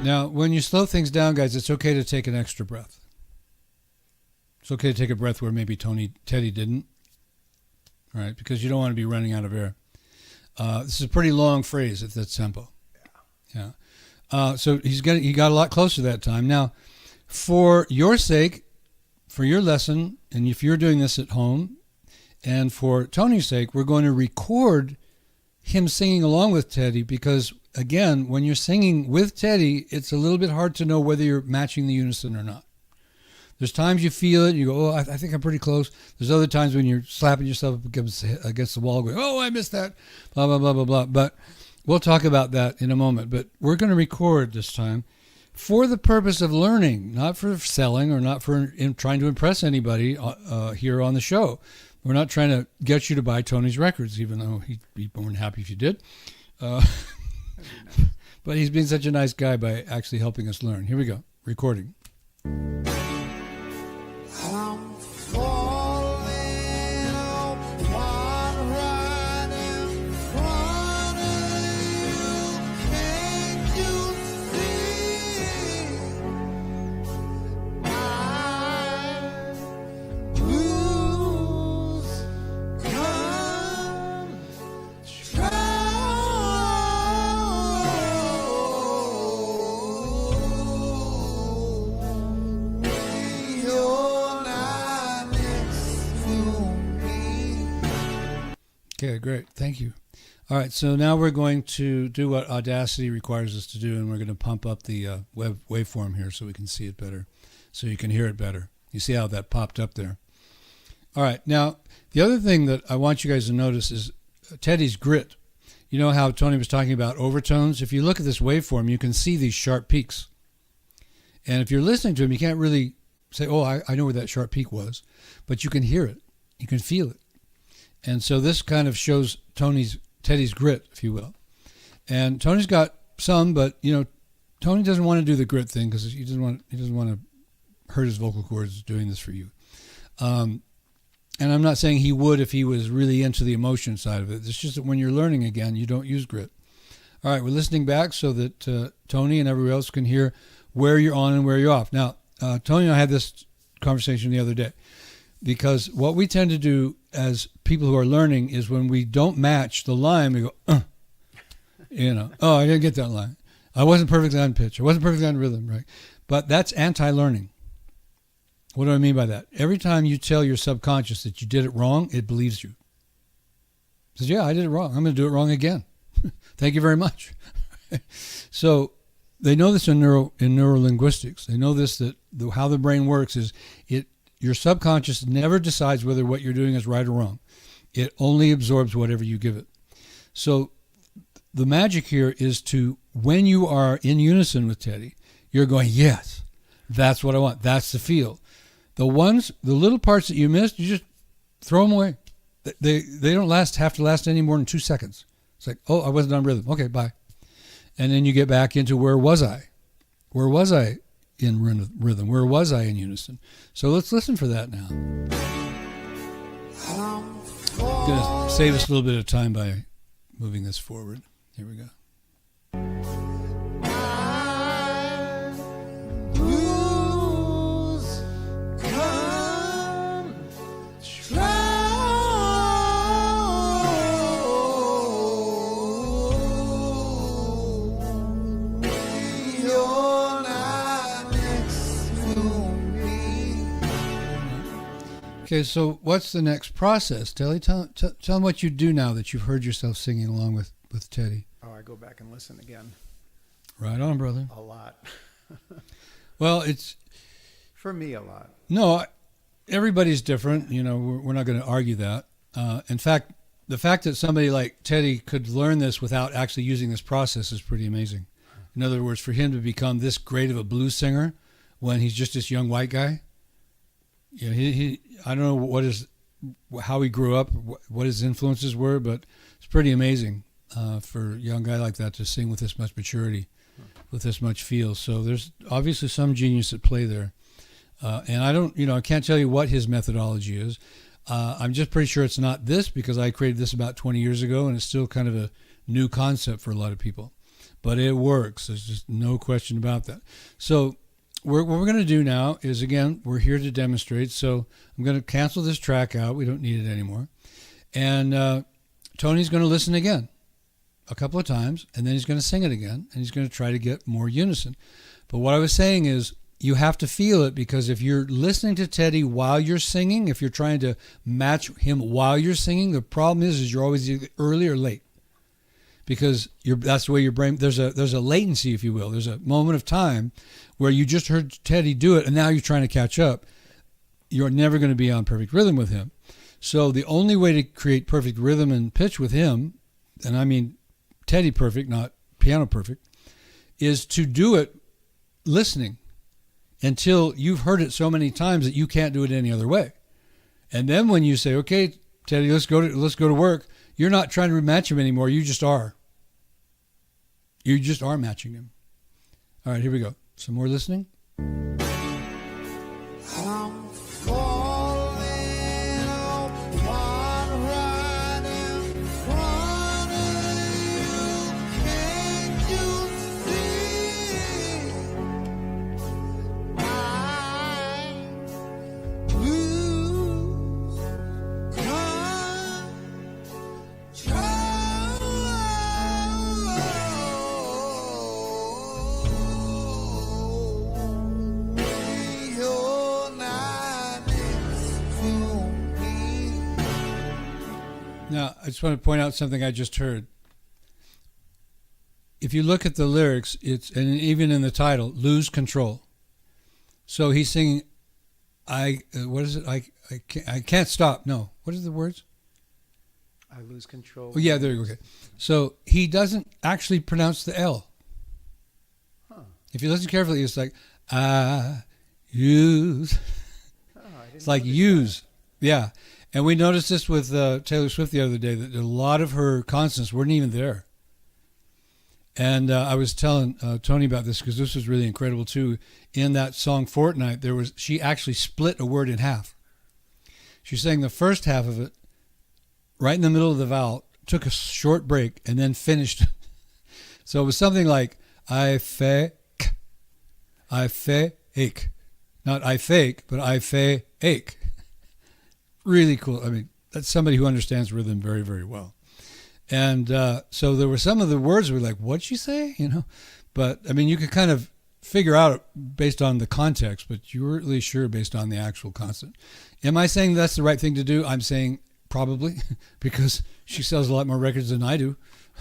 Now, when you slow things down, guys, it's okay to take an extra breath. It's okay to take a breath where maybe Teddy didn't, right? Because you don't want to be running out of air. This is a pretty long phrase at that tempo. Yeah. So he got a lot closer that time. Now, for your sake, for your lesson, and if you're doing this at home, and for Tony's sake, we're going to record him singing along with Teddy because, again, when you're singing with Teddy, it's a little bit hard to know whether you're matching the unison or not. There's times you feel it, and you go, I think I'm pretty close. There's other times when you're slapping yourself up against the wall going, I missed that, blah, blah, blah, blah, blah. But we'll talk about that in a moment. But we're going to record this time for the purpose of learning, not for selling or not for trying to impress anybody here on the show. We're not trying to get you to buy Tony's records, even though he'd be more than happy if you did. But he's been such a nice guy by actually helping us learn. Here we go. Recording. I'm falling apart right in front of you. Can't you see? I lose control. You're not next to me. Okay, great. Thank you. All right, so now we're going to do what Audacity requires us to do, and we're going to pump up the waveform here so we can see it better, so you can hear it better. You see how that popped up there? All right, now, the other thing that I want you guys to notice is Teddy's grit. You know how Tony was talking about overtones? If you look at this waveform, you can see these sharp peaks. And if you're listening to him, you can't really say, I know where that sharp peak was, but you can hear it. You can feel it. And so this kind of shows Teddy's grit, if you will. And Tony's got some, but, Tony doesn't want to do the grit thing because he doesn't want to hurt his vocal cords doing this for you. And I'm not saying he would if he was really into the emotion side of it. It's just that when you're learning again, you don't use grit. All right, we're listening back so that Tony and everyone else can hear where you're on and where you're off. Now, Tony and I had this conversation the other day because what we tend to do as people who are learning is when we don't match the line, we go, oh, I didn't get that line. I wasn't perfectly on pitch. I wasn't perfectly on rhythm, right? But that's anti-learning. What do I mean by that? Every time you tell your subconscious that you did it wrong, it believes you. It says, yeah, I did it wrong. I'm going to do it wrong again. Thank you very much. So they know this in neurolinguistics. They know this, that how the brain works is your subconscious never decides whether what you're doing is right or wrong. It only absorbs whatever you give it. So the magic here is when you are in unison with Teddy, you're going, yes, that's what I want. That's the feel. The little parts that you missed, you just throw them away. They don't have to last any more than 2 seconds. It's like, oh, I wasn't on rhythm. Okay, bye. And then you get back into where was I? Where was I in rhythm? Where was I in unison? So let's listen for that now. I'm going to save us a little bit of time by moving this forward. Here we go. Okay, so what's the next process, Telly? Tell them what you do now that you've heard yourself singing along with Teddy. Oh, I go back and listen again. Right on, brother. A lot. Well, it's... For me, a lot. No, everybody's different. We're not going to argue that. In fact, the fact that somebody like Teddy could learn this without actually using this process is pretty amazing. In other words, for him to become this great of a blues singer when he's just this young white guy, he I don't know how he grew up, what his influences were, but it's pretty amazing for a young guy like that to sing with this much maturity, with this much feel. So there's obviously some genius at play there. And I can't tell you what his methodology is. I'm just pretty sure it's not this because I created this about 20 years ago and it's still kind of a new concept for a lot of people. But it works. There's just no question about that. So what we're going to do now is, again, we're here to demonstrate. So I'm going to cancel this track out. We don't need it anymore. And Tony's going to listen again a couple of times, and then he's going to sing it again, and he's going to try to get more unison. But what I was saying is you have to feel it, because if you're listening to Teddy while you're singing, if you're trying to match him while you're singing, the problem is you're always either early or late. Because that's the way your brain, there's a latency, if you will. There's a moment of time where you just heard Teddy do it and now you're trying to catch up. You're never going to be on perfect rhythm with him. So the only way to create perfect rhythm and pitch with him, and I mean Teddy perfect, not piano perfect, is to do it listening until you've heard it so many times that you can't do it any other way. And then when you say, okay, Teddy, let's go to work, you're not trying to match him anymore. You just are. You just are matching him. All right, here we go. Some more listening. I'm falling apart right in front of you. Can't you see? I lose Now, I just want to point out something I just heard. If you look at the lyrics, and even in the title, lose control. So he's singing, what is it? I can't stop. No. What are the words? I lose control. Oh, yeah, there you go. Okay. So he doesn't actually pronounce the L. Huh. If you listen carefully, it's like, I use. Oh, It's like use. Yeah. And we noticed this with Taylor Swift the other day, that a lot of her consonants weren't even there. And I was telling Tony about this because this was really incredible too. In that song Fortnight, she actually split a word in half. She sang the first half of it right in the middle of the vowel, took a short break, and then finished. So it was something like I fake. Not I fake, but I fake. Really cool. I mean, that's somebody who understands rhythm very, very well. And so there were some of the words were like, what'd she say? You know, but I mean, you could kind of figure out based on the context, but you weren't really sure based on the actual consonant. Am I saying that's the right thing to do? I'm saying probably because she sells a lot more records than I do.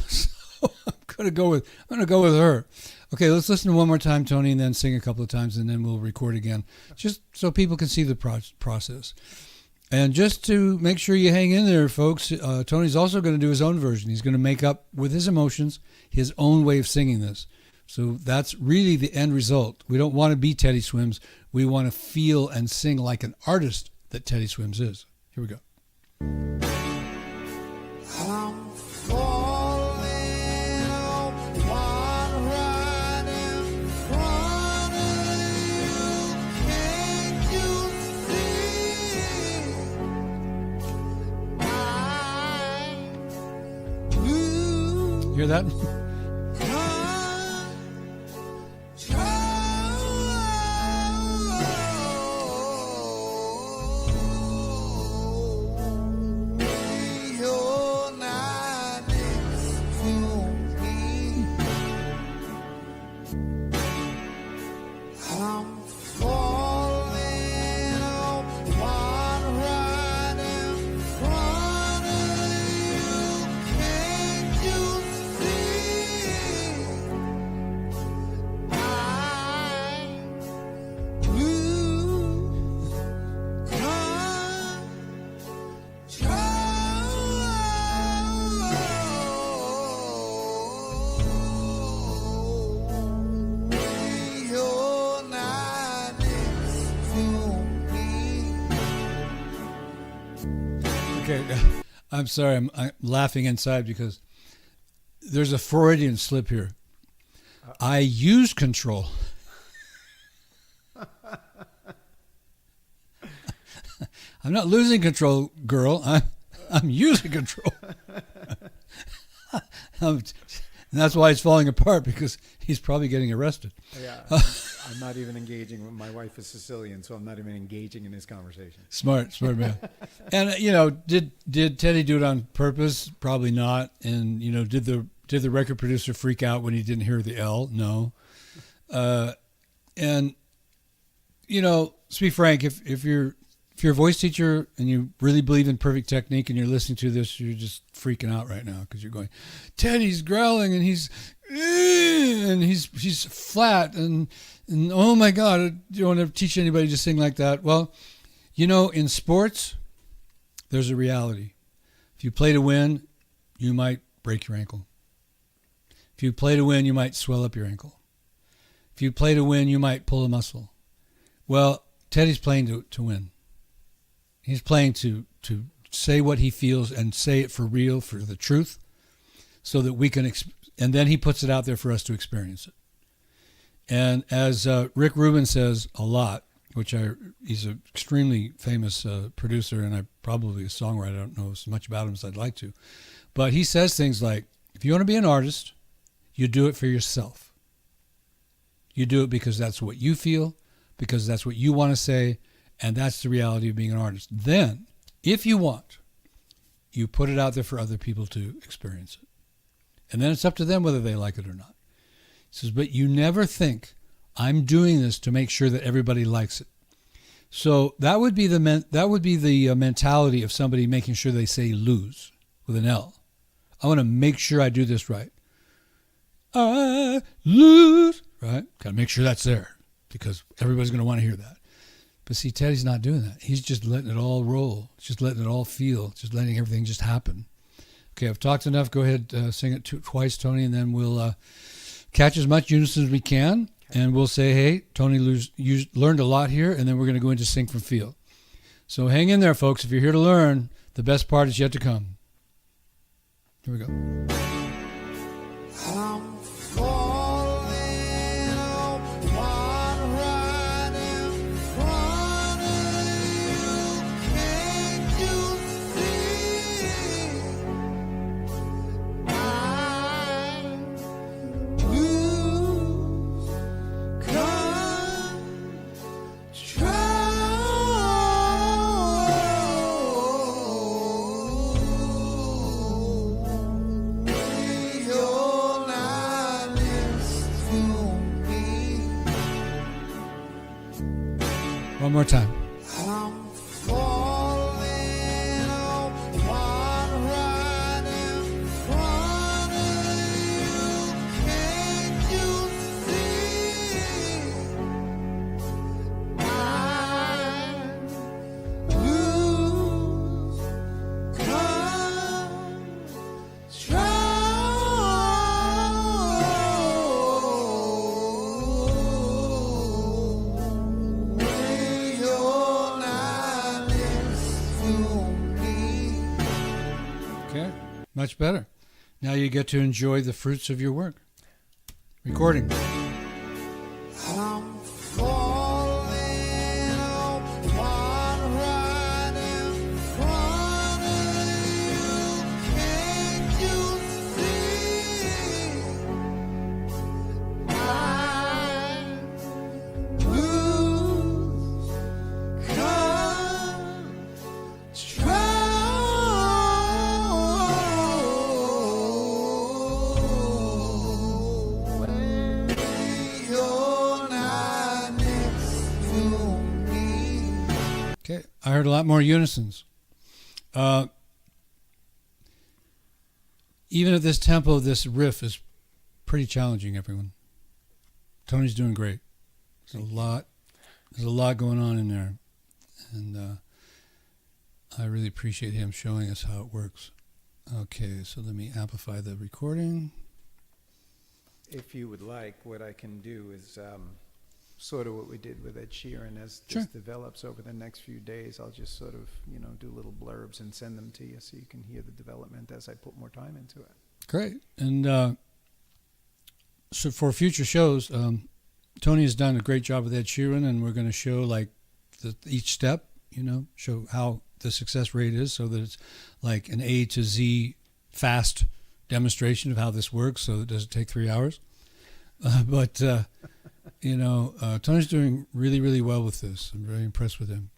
So I'm gonna go with her. Okay, let's listen to one more time, Tony, and then sing a couple of times, and then we'll record again, just so people can see the process. And just to make sure you hang in there, folks, Tony's also going to do his own version. He's going to make up with his emotions his own way of singing this. So that's really the end result. We don't want to be Teddy Swims. We want to feel and sing like an artist that Teddy Swims is. Here we go. I'm falling apart right in front of you. Can't you see? You hear that? Okay, I'm sorry, I'm laughing inside because there's a Freudian slip here. I use control. I'm not losing control, girl. I'm using control. And that's why he's falling apart, because he's probably getting arrested. Yeah, I'm not even engaging. My wife is Sicilian, so I'm not even engaging in this conversation. Smart man. And you know, did Teddy do it on purpose? Probably not. And you know, did the record producer freak out when he didn't hear the L? No. And you know, to be frank, if you're a voice teacher and you really believe in perfect technique and you're listening to this, you're just freaking out right now because you're going, Teddy's growling and he's flat and oh my God, I don't want to teach anybody to sing like that. Well, you know, in sports, there's a reality. If you play to win, you might break your ankle. If you play to win, you might swell up your ankle. If you play to win, you might pull a muscle. Well, Teddy's playing to win. He's playing to say what he feels and say it for real, for the truth, so that we can, and then he puts it out there for us to experience it. And as Rick Rubin says a lot, he's an extremely famous producer and probably a songwriter. I don't know as much about him as I'd like to. But he says things like, if you want to be an artist, you do it for yourself. You do it because that's what you feel, because that's what you want to say, and that's the reality of being an artist. Then, if you want, you put it out there for other people to experience it. And then it's up to them whether they like it or not. He says, but you never think, I'm doing this to make sure that everybody likes it. So that would be the mentality of somebody making sure they say lose with an L. I want to make sure I do this right. I lose, right? Got to make sure that's there because everybody's going to want to hear that. But see, Teddy's not doing that. He's just letting it all roll. Just letting it all feel. Just letting everything just happen. Okay, I've talked enough. Go ahead, sing it twice, Tony, and then we'll catch as much unison as we can. And we'll say, hey, Tony learned a lot here, and then we're going to go into Sing from Feel. So hang in there, folks. If you're here to learn, the best part is yet to come. Here we go. I'm more time. I'm falling apart right in front of you. Can't you see? I lose control when you're not next to me. Okay, much better. Now you get to enjoy the fruits of your work. Recording. I'm falling apart right in front of you. Can't you see? I lose control when you're not next to me. Okay, I heard a lot more unisons. Even at this tempo, this riff is pretty challenging, everyone. Tony's doing great. There's a lot going on in there. And I really appreciate him showing us how it works. Okay, so let me amplify the recording. If you would like, what I can do is sort of what we did with Ed Sheeran. As Sure. this develops over the next few days, I'll just sort of, do little blurbs and send them to you so you can hear the development as I put more time into it. Great. And so for future shows, Tony has done a great job with Ed Sheeran, and we're going to show like each step, show how the success rate is, so that it's like an A to Z fast demonstration of how this works, so it doesn't take 3 hours. But Tony's doing really, really well with this. I'm very impressed with him.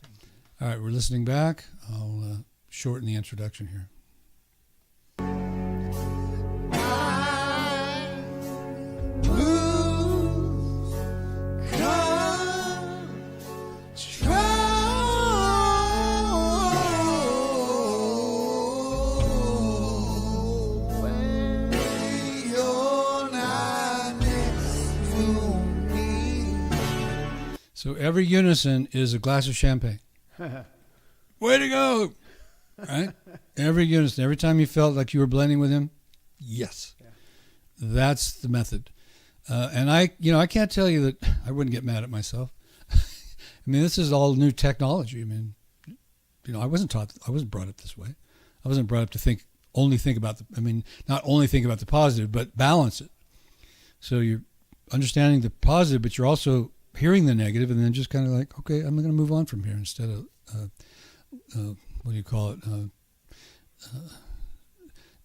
All right, we're listening back. I'll shorten the introduction here. So every unison is a glass of champagne. Way to go! Right? Every unison. Every time you felt like you were blending with him, yes. Yeah. That's the method. And I can't tell you that I wouldn't get mad at myself. I mean, this is all new technology. I mean, I wasn't brought up this way. I wasn't brought up to not only think about the positive, but balance it. So you're understanding the positive, but you're also hearing the negative, and then just kind of like, okay, I'm going to move on from here instead of, what do you call it?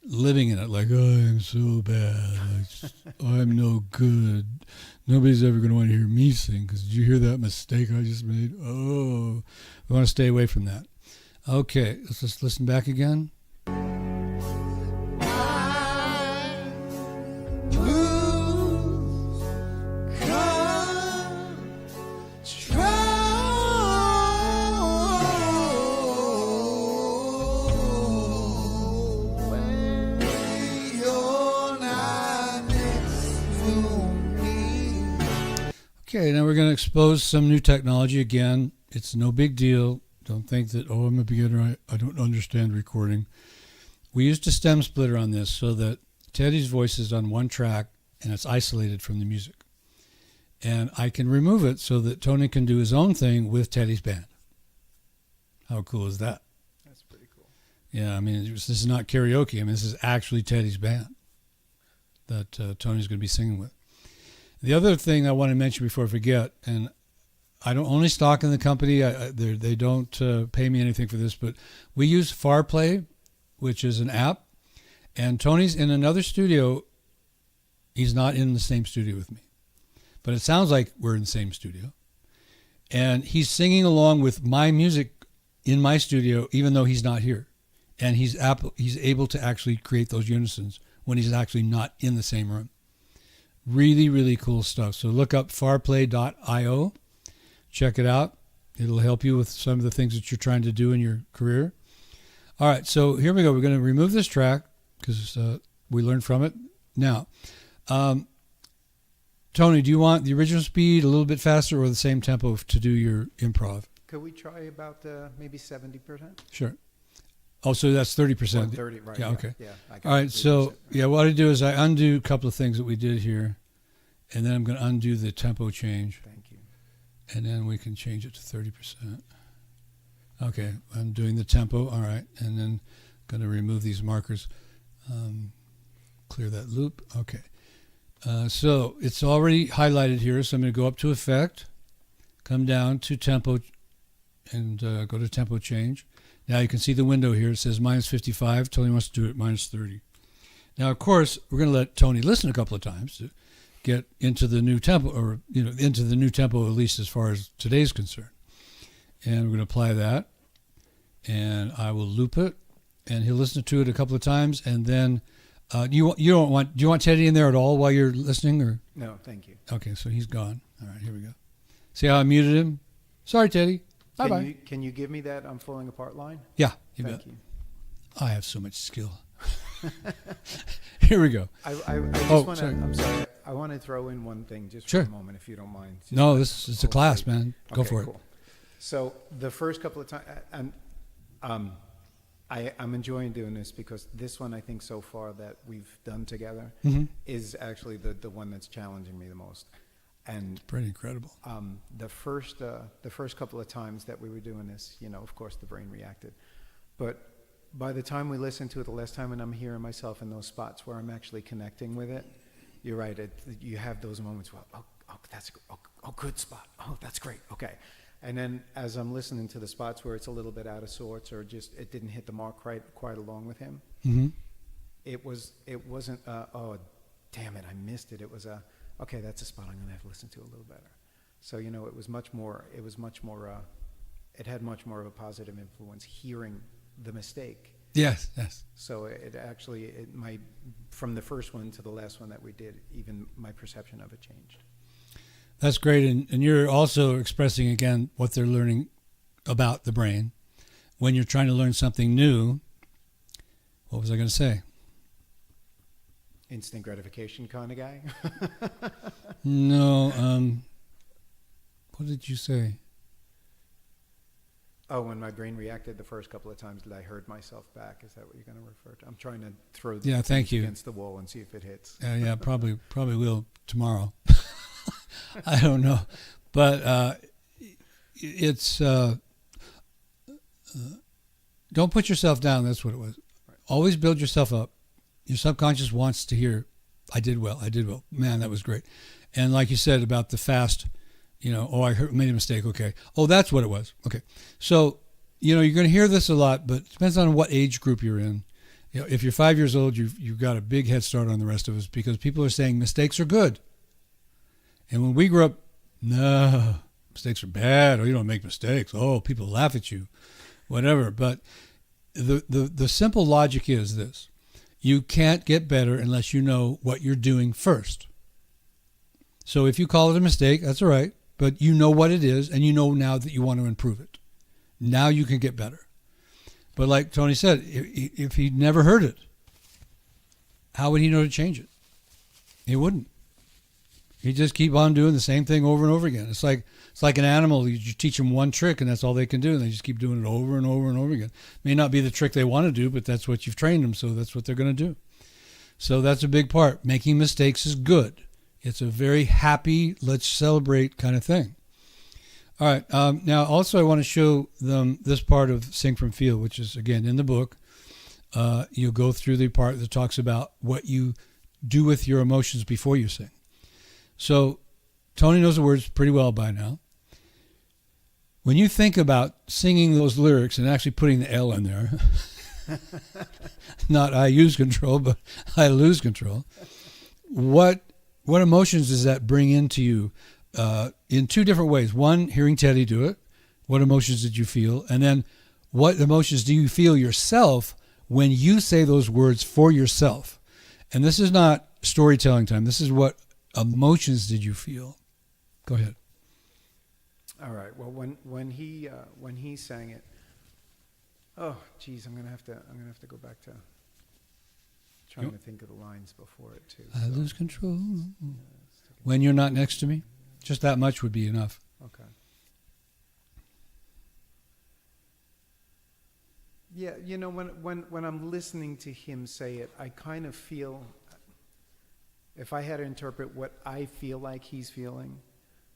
Living in it like, oh, I'm so bad. I'm no good. Nobody's ever going to want to hear me sing because did you hear that mistake I just made? Oh, we want to stay away from that. Okay, let's just listen back again. Okay, now we're going to expose some new technology again. It's no big deal. Don't think that, I'm a beginner, I don't understand recording. We used a stem splitter on this so that Teddy's voice is on one track and it's isolated from the music. And I can remove it so that Tony can do his own thing with Teddy's band. How cool is that? That's pretty cool. Yeah, I mean, this is not karaoke. I mean, this is actually Teddy's band that Tony's going to be singing with. The other thing I want to mention before I forget, and I don't only stock in the company, they don't pay me anything for this, but we use FarPlay, which is an app, and Tony's in another studio. He's not in the same studio with me, but it sounds like we're in the same studio. And he's singing along with my music in my studio, even though he's not here. And he's able to actually create those unisons when he's actually not in the same room. Really, really cool stuff. So look up farplay.io. Check it out. It'll help you with some of the things that you're trying to do in your career. All right, so here we go. We're going to remove this track because we learned from it. Now, Tony, do you want the original speed, a little bit faster, or the same tempo to do your improv? Could we try about maybe 70%? Sure. Oh, so that's 30%. 30, right? Yeah, okay. Yeah. I got All right, 30%. so yeah, what I do is I undo a couple of things that we did here, and then I'm going to undo the tempo change, Thank you. and then we can change it to 30%. Okay, I'm doing the tempo, all right, and then going to remove these markers, clear that loop. Okay, so it's already highlighted here, so I'm going to go up to Effect, come down to Tempo, and go to Tempo Change. Now you can see the window here. It says -55. Tony wants to do it -30. Now, of course, we're going to let Tony listen a couple of times to get into the new tempo, or into the new tempo, at least as far as today's concerned. And we're going to apply that, and I will loop it, and he'll listen to it a couple of times, and then do you want Teddy in there at all while you're listening, or? No, thank you. Okay, so he's gone. All right, here we go. See how I muted him? Sorry, Teddy. Bye-bye. Can you give me that I'm falling apart line? Yeah, you Thank bet. you. I have so much skill. Here we go. I just Oh, want to. sorry. I'm sorry. I want to throw in one thing just Sure. for a moment, if you don't mind. Just No, like this is a whole class, thing. man. Go Okay, for it. cool. So the first couple of times, I'm enjoying doing this because this one I think so far that we've done together Mhm. is actually the one that's challenging me the most. And Pretty incredible. the first couple of times that we were doing this, of course the brain reacted, but by the time we listened to it the last time and I'm hearing myself in those spots where I'm actually connecting with it, you're right. You have those moments where, good spot. Oh, that's great. Okay. And then as I'm listening to the spots where it's a little bit out of sorts or just it didn't hit the mark quite along with him, Mm-hmm. it wasn't oh damn it, I missed it. It was okay, that's a spot I'm gonna have to listen to a little better. So it was much more it had much more of a positive influence hearing the mistake. Yes. So from the first one to the last one that we did, even my perception of it changed. That's great. And you're also expressing, again, what they're learning about the brain. When you're trying to learn something new, what was I going to say? Instant gratification kind of guy. No. What did you say? Oh, when my brain reacted the first couple of times that I heard myself back. Is that what you're going to refer to? I'm trying to throw Yeah, thank you. against the wall and see if it hits. Yeah, probably will tomorrow. I don't know. But it's... don't put yourself down. That's what it was. Right. Always build yourself up. Your subconscious wants to hear, I did well. Man, that was great. And like you said about the fast, made a mistake. Okay. Oh, that's what it was. Okay. So, you're going to hear this a lot, but it depends on what age group you're in. If you're 5 years old, you've got a big head start on the rest of us because people are saying mistakes are good. And when we grew up, no, mistakes are bad. Oh, you don't make mistakes. Oh, people laugh at you, whatever. But the simple logic is this. You can't get better unless you know what you're doing first. So if you call it a mistake, that's all right. But you know what it is, and you know now that you want to improve it. Now you can get better. But like Tony said, if he never heard it, how would he know to change it? He wouldn't. He'd just keep on doing the same thing over and over again. It's like an animal. You teach them one trick, and that's all they can do, and they just keep doing it over and over and over again. May not be the trick they want to do, but that's what you've trained them, so that's what they're going to do. So that's a big part. Making mistakes is good. It's a very happy, let's celebrate kind of thing. All right. Now, also, I want to show them this part of Sing from Feel, which is, again, in the book. You'll go through the part that talks about what you do with your emotions before you sing. So Tony knows the words pretty well by now. When you think about singing those lyrics and actually putting the L in there, not I use control, but I lose control, what emotions does that bring into you in two different ways? One, hearing Teddy do it. What emotions did you feel? And then what emotions do you feel yourself when you say those words for yourself? And this is not storytelling time. This is what emotions did you feel? Go ahead. All right. Well, when he sang it, oh, geez, I'm gonna have to go back to trying to think of the lines before it too. I so, lose control let's take when you're not next to me. Just that much would be enough. okay. Yeah, you know, when I'm listening to him say it, I kind of feel, if I had to interpret what I feel like he's feeling,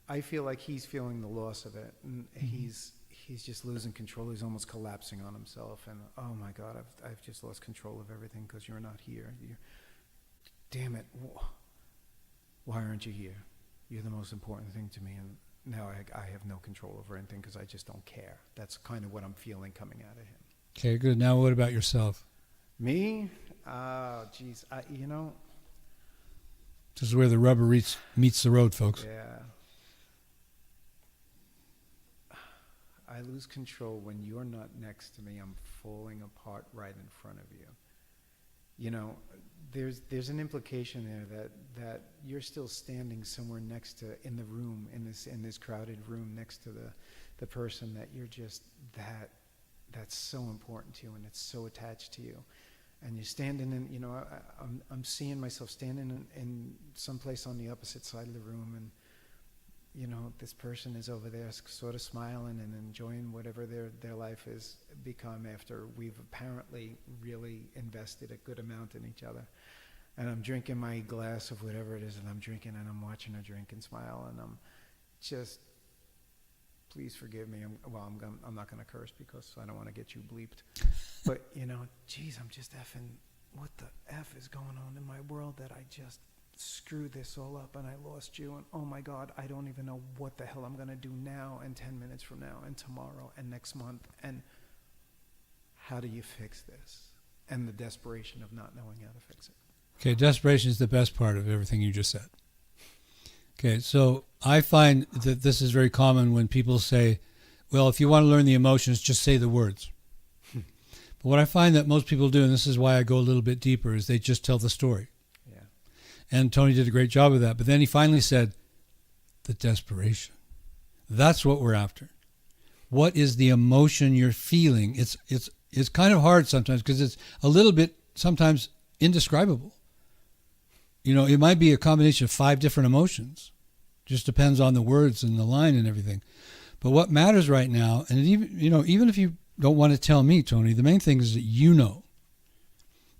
I feel like he's feeling the loss of it, and he's just losing control. He's almost collapsing on himself, and oh my God, I've just lost control of everything because you're not here. Damn it, why aren't you here? You're the most important thing to me, and now I have no control over anything because I just don't care. That's kind of what I'm feeling coming out of him. Okay, good. Now what about yourself? Me? Geez, you know. This is where the rubber meets the road, folks. Yeah. I lose control when you're not next to me. I'm falling apart right in front of you. You know, there's an implication there that you're still standing somewhere next to, in the room, in this crowded room next to the person that you're just that's so important to you and it's so attached to you. And you're standing in, you know, I'm seeing myself standing in some place on the opposite side of the room, and you know, this person is over there sort of smiling and enjoying whatever their life has become after we've apparently really invested a good amount in each other. And I'm drinking my glass of whatever it is that I'm drinking, and I'm watching her drink and smile, and I'm just, please forgive me. I'm not going to curse because I don't want to get you bleeped. But, you know, geez, I'm just effing, what the F is going on in my world that I just screwed this all up and I lost you, and oh my God, I don't even know what the hell I'm going to do now and 10 minutes from now and tomorrow and next month, and how do you fix this? And the desperation of not knowing how to fix it. Okay, desperation is the best part of everything you just said. Okay, so I find that this is very common when people say, well, if you want to learn the emotions, just say the words. But what I find that most people do, and this is why I go a little bit deeper, is they just tell the story. Yeah. And Tony did a great job of that. But then he finally said, the desperation. That's what we're after. What is the emotion you're feeling? It's kind of hard sometimes because it's a little bit sometimes indescribable. You know, it might be a combination of 5 different emotions. Just depends on the words and the line and everything. But what matters right now, and even if you don't want to tell me, Tony, the main thing is that you know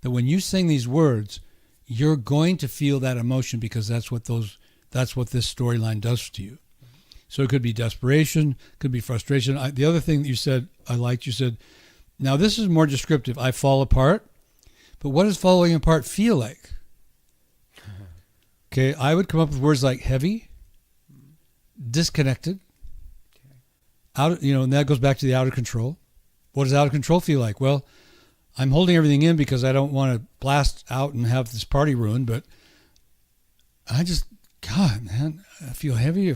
that when you sing these words, you're going to feel that emotion because that's what this storyline does to you. So it could be desperation, could be frustration. The other thing that you said, I liked, you said, now this is more descriptive. I fall apart, but what does falling apart feel like? Okay, I would come up with words like heavy, disconnected, and that goes back to the out of control. What does out of control feel like? Well, I'm holding everything in because I don't want to blast out and have this party ruined, but God, man, I feel heavy.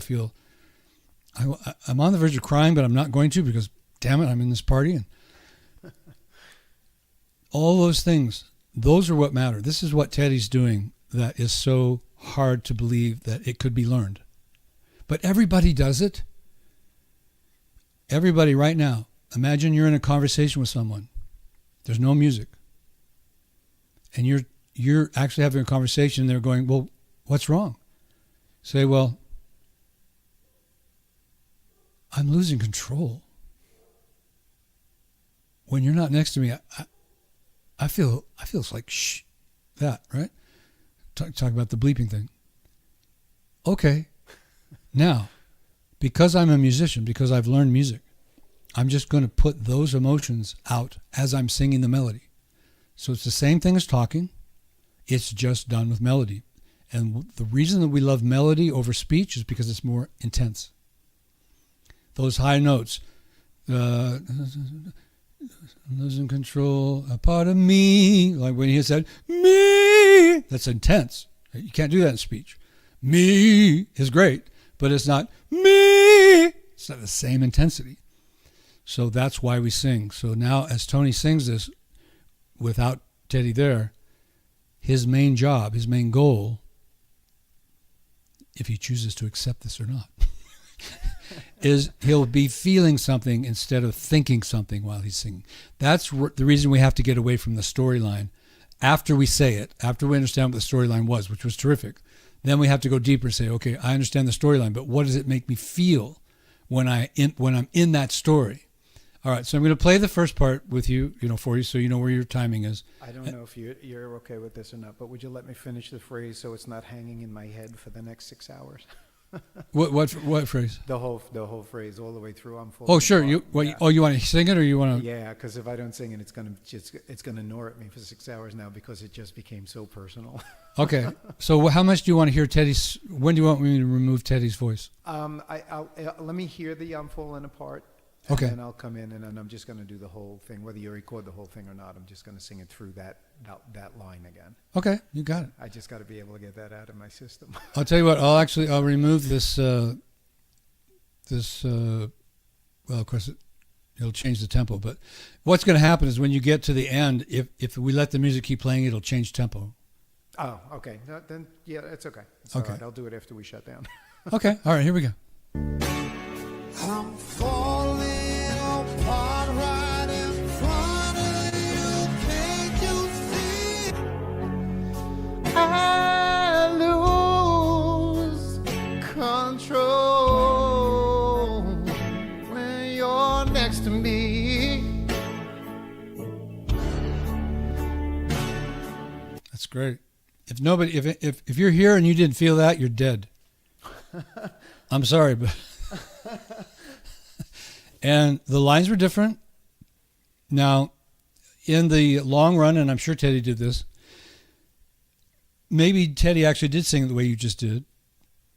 I'm on the verge of crying, but I'm not going to because, damn it, I'm in this party. And all those things, those are what matter. This is what Teddy's doing that is so hard to believe that it could be learned. But everybody does it. Everybody right now. Imagine you're in a conversation with someone. There's no music. And you're actually having a conversation and they're going, well, what's wrong? Say, well, I'm losing control. When you're not next to me, I feel it's like shh, that, right? Talk about the bleeping thing. Okay. Now, because I'm a musician, because I've learned music, I'm just going to put those emotions out as I'm singing the melody. So it's the same thing as talking. It's just done with melody. And the reason that we love melody over speech is because it's more intense. Those high notes, losing control, a part of me, like when he said, me, that's intense. You can't do that in speech. Me is great, but it's not me. It's not the same intensity. So that's why we sing. So now as Tony sings this without Teddy there, his main job, his main goal, if he chooses to accept this or not, is he'll be feeling something instead of thinking something while he's singing. That's the reason we have to get away from the storyline. After we say it, after we understand what the storyline was, which was terrific, then we have to go deeper and say, okay, I understand the storyline, but what does it make me feel when I'm in that story? All right, so I'm going to play the first part with you, for you, so you know where your timing is. I don't know if you're okay with this or not, but would you let me finish the phrase so it's not hanging in my head for the next 6 hours? What phrase? The whole phrase all the way through. I'm full. Oh, sure. You want to sing it, or you want to? Yeah, because if I don't sing it, it's gonna gnaw at me for 6 hours now because it just became so personal. Okay. So how much do you want to hear Teddy's? When do you want me to remove Teddy's voice? I'll let me hear the falling apart. Okay. And then I'll come in and I'm just going to do the whole thing. Whether you record the whole thing or not, I'm just going to sing it through that line again. Okay, you got it. I just got to be able to get that out of my system. I'll tell you what. I'll remove this. Well, of course, it'll change the tempo. But what's going to happen is when you get to the end, if we let the music keep playing, it'll change tempo. Oh, okay. No, then yeah, it's okay. It's okay. All right. I'll do it after we shut down. Okay. All right. Here we go. I'm falling apart right in front of you. Can't you see? I lose control when you're next to me. That's great. If you're here and you didn't feel that, you're dead. I'm sorry, but. And the lines were different. Now, in the long run, and I'm sure Teddy did this, maybe Teddy actually did sing it the way you just did,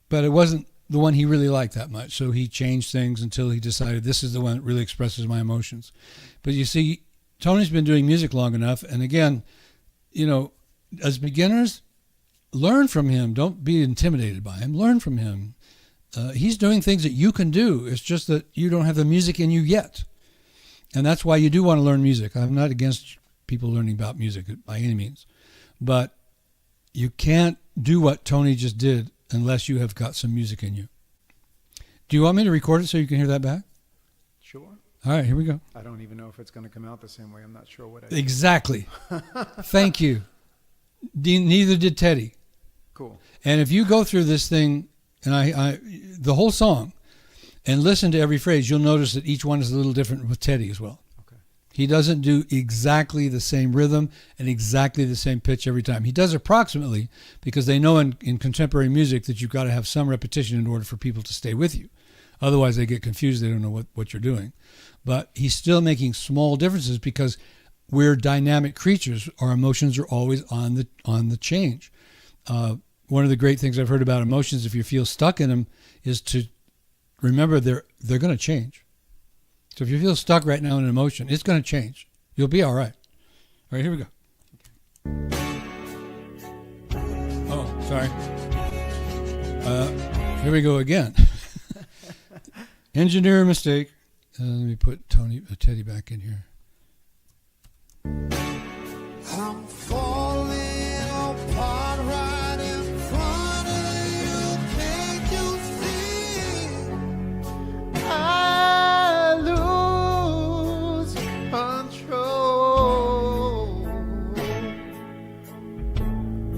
but it wasn't the one he really liked that much. So he changed things until he decided this is the one that really expresses my emotions. But you see, Tony's been doing music long enough. And again, as beginners, learn from him. Don't be intimidated by him. Learn from him. He's doing things that you can do. It's just that you don't have the music in you yet. And that's why you do want to learn music. I'm not against people learning about music by any means. But you can't do what Tony just did unless you have got some music in you. Do you want me to record it so you can hear that back? Sure. All right, here we go. I don't even know if it's going to come out the same way. I'm not sure what I Exactly. Thank you. Neither did Teddy. Cool. And if you go through this thing, and the whole song, and listen to every phrase, you'll notice that each one is a little different with Teddy as well. Okay. He doesn't do exactly the same rhythm and exactly the same pitch every time. He does approximately, because they know in contemporary music that you've got to have some repetition in order for people to stay with you. Otherwise, they get confused. They don't know what you're doing. But he's still making small differences because we're dynamic creatures. Our emotions are always on the change. One of the great things I've heard about emotions, if you feel stuck in them, is to remember they're going to change. So if you feel stuck right now in an emotion, it's going to change. You'll be all right. All right, here we go. Oh, sorry. Here we go again. Engineer mistake. Let me put Teddy back in here. I'm falling apart right in front of you. Can't you see? I lose control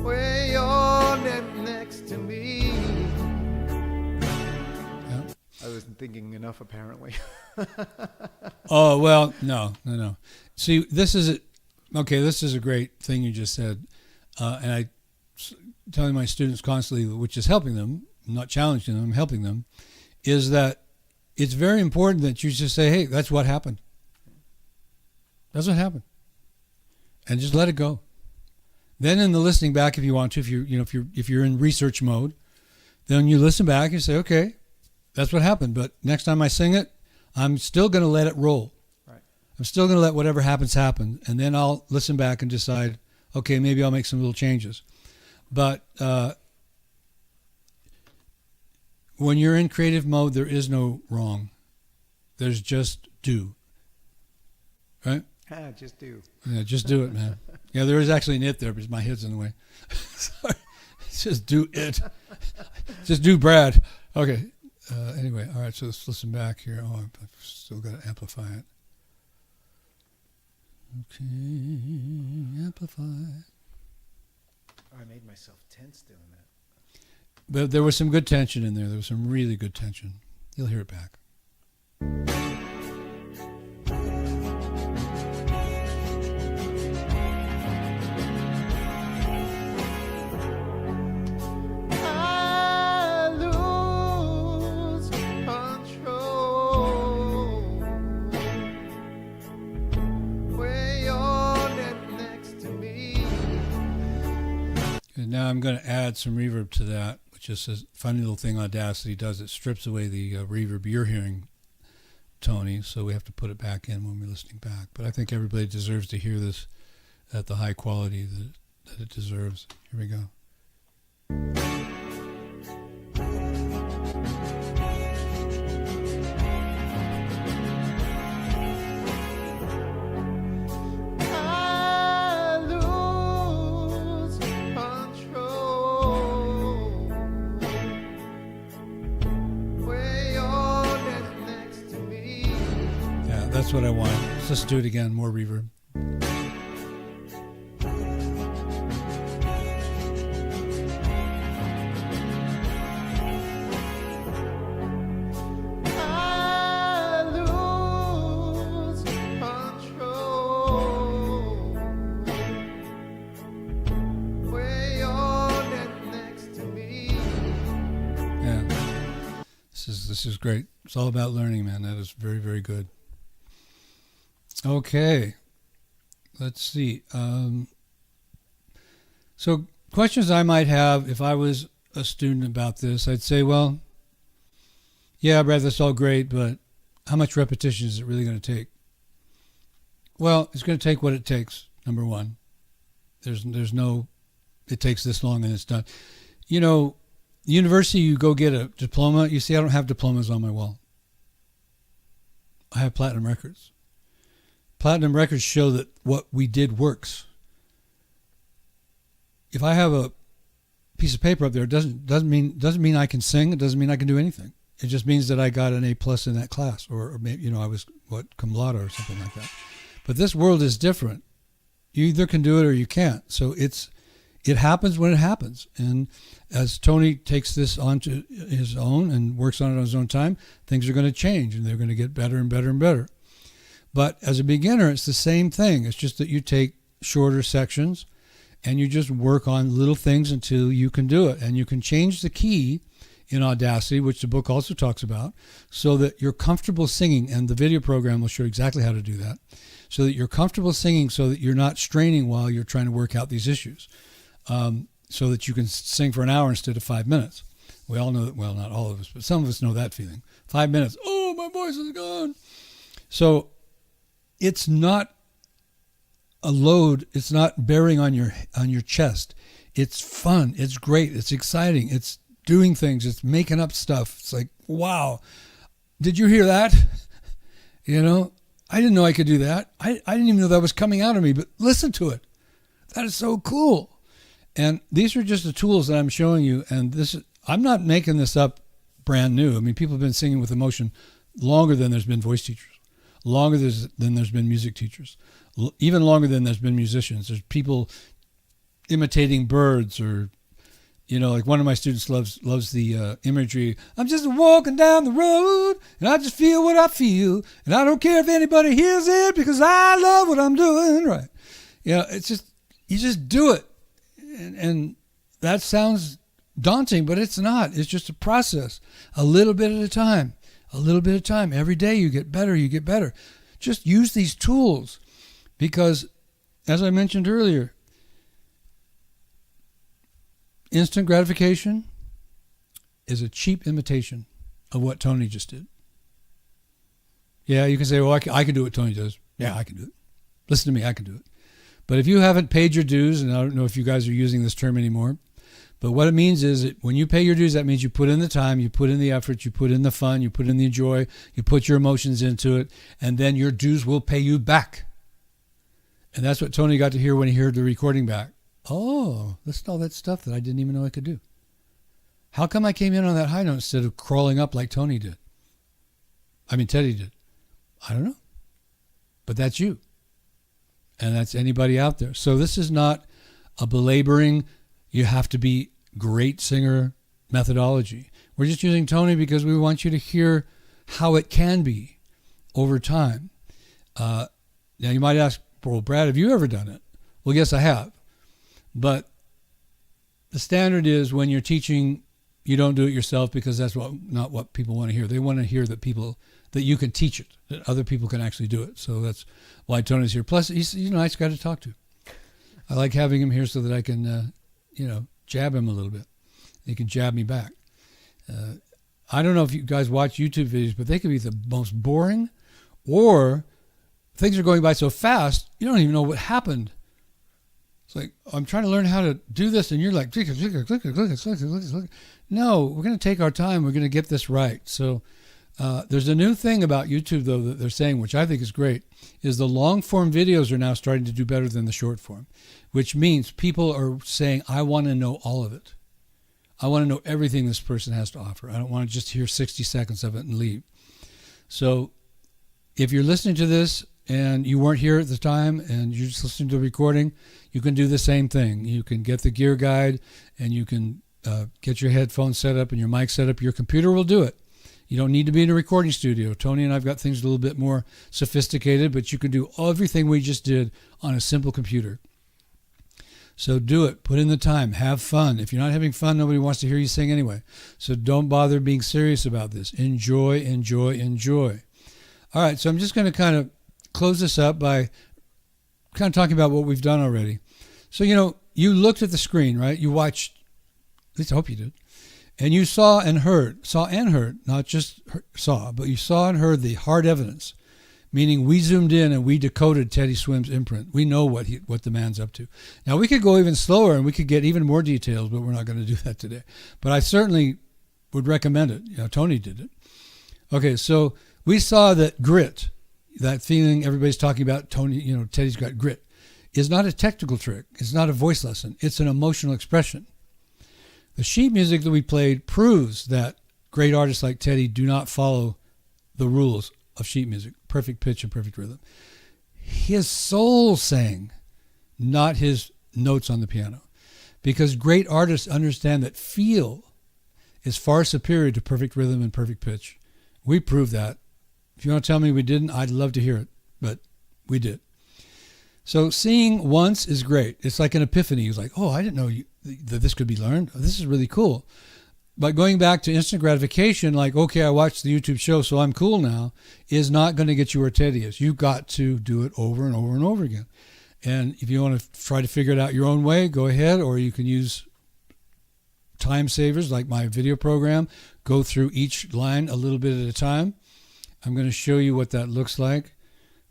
when you're next to me. Yeah. I wasn't thinking enough, apparently. Oh, well, no. See, this is a great thing you just said. And I telling my students constantly, which is helping them, I'm not challenging them, I'm helping them, is that it's very important that you just say, hey, that's what happened. That's what happened. And just let it go. Then in the listening back, if you want to, if you're in research mode, then you listen back and say, okay, that's what happened. But next time I sing it, I'm still going to let it roll. Right. I'm still going to let whatever happens happen. And then I'll listen back and decide, okay, maybe I'll make some little changes. But when you're in creative mode, there is no wrong. There's just do. Right? Just do. Yeah, just do it, man. Yeah, there is actually an it there, but my head's in the way. Sorry. Just do it. Just do Brad. Okay. Anyway, all right, so let's listen back here. Oh, I've still got to amplify it. Okay, amplify. I made myself tense doing that. But there was some good tension in there. There was some really good tension. You'll hear it back. I lose control when you're next to me. And now I'm going to add some reverb to that, which is a funny little thing Audacity does. It strips away the reverb you're hearing, Tony, so we have to put it back in when we're listening back. But I think everybody deserves to hear this at the high quality that it deserves. Here we go. I lose control when you're next to me. Yeah, that's what I want. Let's just do it again. More reverb. I lose control when you're next to me. Yeah. This is great. It's all about learning, man. That is very, very good. Okay. Let's see. So questions I might have if I was a student about this, I'd say, well, yeah, Brad, that's all great, but how much repetition is it really going to take? Well, it's going to take what it takes, number one. There's no, it takes this long and it's done. You know, university, you go get a diploma. You see, I don't have diplomas on my wall. I have platinum records. Platinum records show that what we did works. If I have a piece of paper up there, it doesn't mean I can sing. It doesn't mean I can do anything. It just means that I got an A+ in that class, or maybe, you know, I was cum laude or something like that. But this world is different. You either can do it or you can't. So it happens when it happens. And as Tony takes this onto his own and works on it on his own time, things are going to change and they're going to get better and better and better. But as a beginner, it's the same thing. It's just that you take shorter sections and you just work on little things until you can do it. And you can change the key in Audacity, which the book also talks about, so that you're comfortable singing. And the video program will show exactly how to do that. So that you're comfortable singing, so that you're not straining while you're trying to work out these issues. So that you can sing for an hour instead of 5 minutes. We all know that, well, not all of us, but some of us know that feeling. 5 minutes, oh, my voice is gone. So it's not a load. It's not bearing on your chest. It's fun. It's great. It's exciting. It's doing things. It's making up stuff. It's like, wow, did you hear that? You know, I didn't know I could do that. I didn't even know that was coming out of me, but listen to it. That is so cool. And these are just the tools that I'm showing you. And I'm not making this up brand new. I mean, people have been singing with emotion longer than there's been voice teachers, longer than there's been music teachers, even longer than there's been musicians. There's people imitating birds, or, you know, like one of my students loves the imagery. I'm just walking down the road and I just feel what I feel. And I don't care if anybody hears it because I love what I'm doing. Right. You know, it's just, you just do it. And that sounds daunting, but it's not. It's just a process, a little bit at a time, a little bit at a time. Every day you get better, you get better. Just use these tools because, as I mentioned earlier, instant gratification is a cheap imitation of what Tony just did. Yeah, you can say, well, I can do what Tony does. Yeah, I can do it. Listen to me, I can do it. But if you haven't paid your dues, and I don't know if you guys are using this term anymore, but what it means is that when you pay your dues, that means you put in the time, you put in the effort, you put in the fun, you put in the joy, you put your emotions into it, and then your dues will pay you back. And that's what Tony got to hear when he heard the recording back. Oh, listen to all that stuff that I didn't even know I could do. How come I came in on that high note instead of crawling up like Teddy did? I don't know. But that's you. And that's anybody out there. So this is not a belaboring, you have to be great singer methodology. We're just using Tony because we want you to hear how it can be over time. Now you might ask, well, Brad, have you ever done it? Well, yes, I have. But the standard is when you're teaching, you don't do it yourself because that's not what people want to hear. They want to hear that you can teach it, that other people can actually do it. So that's why Tony's here. Plus, he's a nice guy to talk to. I like having him here so that I can, jab him a little bit. He can jab me back. I don't know if you guys watch YouTube videos, but they can be the most boring, or things are going by so fast, you don't even know what happened. It's like, I'm trying to learn how to do this, and you're like, click. No, we're going to take our time. We're going to get this right. So there's a new thing about YouTube, though, that they're saying, which I think is great, is the long-form videos are now starting to do better than the short-form, which means people are saying, I want to know all of it. I want to know everything this person has to offer. I don't want to just hear 60 seconds of it and leave. So if you're listening to this and you weren't here at the time and you're just listening to the recording, you can do the same thing. You can get the gear guide and you can get your headphones set up and your mic set up. Your computer will do it. You don't need to be in a recording studio. Tony and I've got things a little bit more sophisticated, but you can do everything we just did on a simple computer. So do it. Put in the time. Have fun. If you're not having fun, nobody wants to hear you sing anyway. So don't bother being serious about this. Enjoy, enjoy, enjoy. All right, so I'm just going to kind of close this up by kind of talking about what we've done already. So, you looked at the screen, right? You watched, at least I hope you did, and you saw and heard, not just saw, but you saw and heard the hard evidence, meaning we zoomed in and we decoded Teddy Swims Imprint. We know what the man's up to. Now, we could go even slower and we could get even more details, but we're not going to do that today. But I certainly would recommend it. Tony did it. Okay, so we saw that grit, that feeling everybody's talking about, Teddy's got grit, is not a technical trick. It's not a voice lesson. It's an emotional expression. The sheet music that we played proves that great artists like Teddy do not follow the rules of sheet music, perfect pitch and perfect rhythm. His soul sang, not his notes on the piano. Because great artists understand that feel is far superior to perfect rhythm and perfect pitch. We proved that. If you want to tell me we didn't, I'd love to hear it, but we did. So seeing once is great. It's like an epiphany. It's like, oh, I didn't know that this could be learned. Oh, this is really cool. But going back to instant gratification, like, okay, I watched the YouTube show, so I'm cool now, is not going to get you where Teddy is. You've got to do it over and over and over again. And if you want to try to figure it out your own way, go ahead, or you can use time savers like my video program. Go through each line a little bit at a time. I'm going to show you what that looks like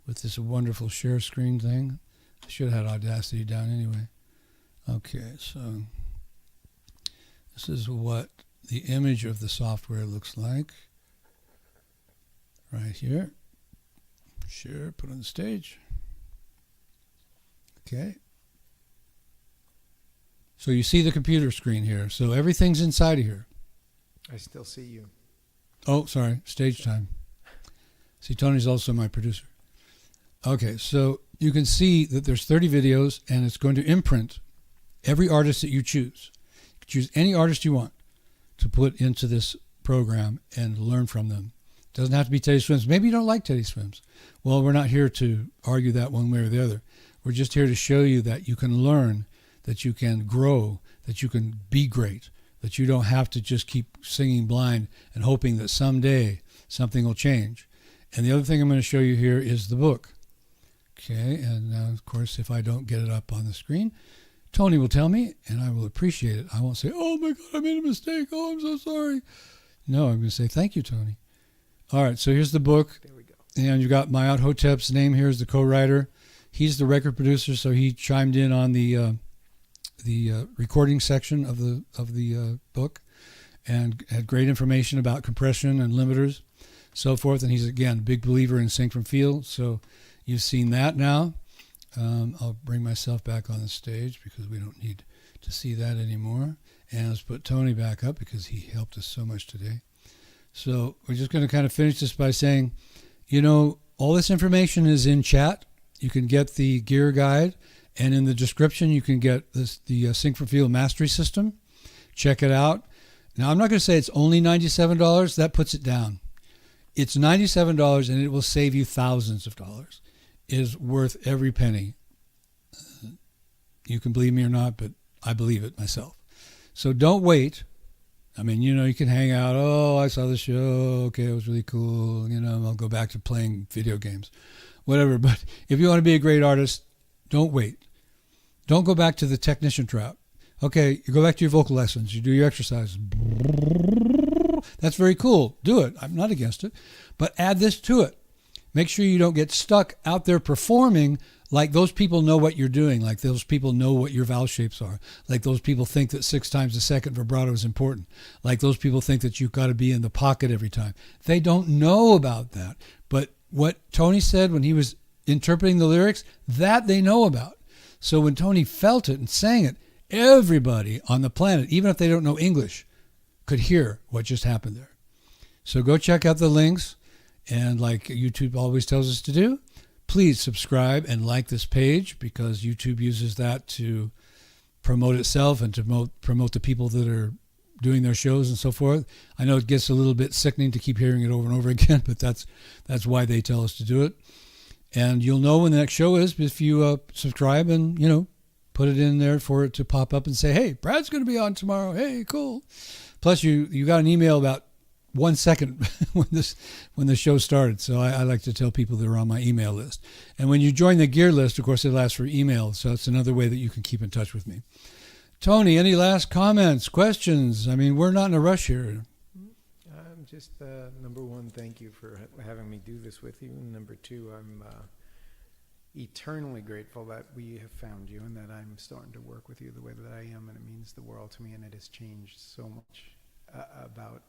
with this wonderful share screen thing. I should have had Audacity down anyway. Okay, so this is what the image of the software looks like. Right here. Share, put on the stage. Okay. So you see the computer screen here. So everything's inside of here. I still see you. Oh, sorry. Stage time. See, Tony's also my producer. Okay, so you can see that there's 30 videos, and it's going to imprint every artist that you choose. You can choose any artist you want to put into this program and learn from them. It doesn't have to be Teddy Swims. Maybe you don't like Teddy Swims. Well, we're not here to argue that one way or the other. We're just here to show you that you can learn, that you can grow, that you can be great, that you don't have to just keep singing blind and hoping that someday something will change. And the other thing I'm going to show you here is the book. Okay, and of course, if I don't get it up on the screen, Tony will tell me, and I will appreciate it. I won't say, oh my God, I made a mistake. Oh, I'm so sorry. No, I'm going to say, thank you, Tony. All right, so here's the book. There we go. And you got Mayat Hotep's name here as the co-writer. He's the record producer, so he chimed in on the recording section of the book and had great information about compression and limiters, so forth. And he's, again, a big believer in sync from feel. So you've seen that now. I'll bring myself back on the stage because we don't need to see that anymore. And let's put Tony back up because he helped us so much today. So we're just going to kind of finish this by saying, all this information is in chat. You can get the gear guide, and in the description you can get the Sync for Field Mastery System. Check it out. Now, I'm not going to say it's only $97. That puts it down. It's $97, and it will save you thousands of dollars. It is worth every penny. You can believe me or not, but I believe it myself. So don't wait. I mean, you can hang out. Oh, I saw the show. Okay, it was really cool. I'll go back to playing video games, whatever. But if you want to be a great artist, don't wait. Don't go back to the technician trap. Okay, you go back to your vocal lessons. You do your exercises. That's very cool. Do it. I'm not against it. But add this to it. Make sure you don't get stuck out there performing like those people know what you're doing, like those people know what your vowel shapes are, like those people think that 6 times a second vibrato is important, like those people think that you've got to be in the pocket every time. They don't know about that. But what Tony said when he was interpreting the lyrics, that they know about. So when Tony felt it and sang it, everybody on the planet, even if they don't know English, could hear what just happened there. So go check out the links. And like YouTube always tells us to do, please subscribe and like this page because YouTube uses that to promote itself and to promote the people that are doing their shows and so forth. I know it gets a little bit sickening to keep hearing it over and over again, but that's why they tell us to do it. And you'll know when the next show is if you subscribe and, put it in there for it to pop up and say, hey, Brad's going to be on tomorrow. Hey, cool. Plus, you got an email about 1 second when the show started. So I like to tell people that are on my email list. And when you join the gear list, of course, it'll ask for email. So it's another way that you can keep in touch with me. Tony, any last comments, questions? I mean, we're not in a rush here. Just number one, thank you for having me do this with you. And number two, I'm eternally grateful that we have found you and that I'm starting to work with you the way that I am. And it means the world to me. And it has changed so much about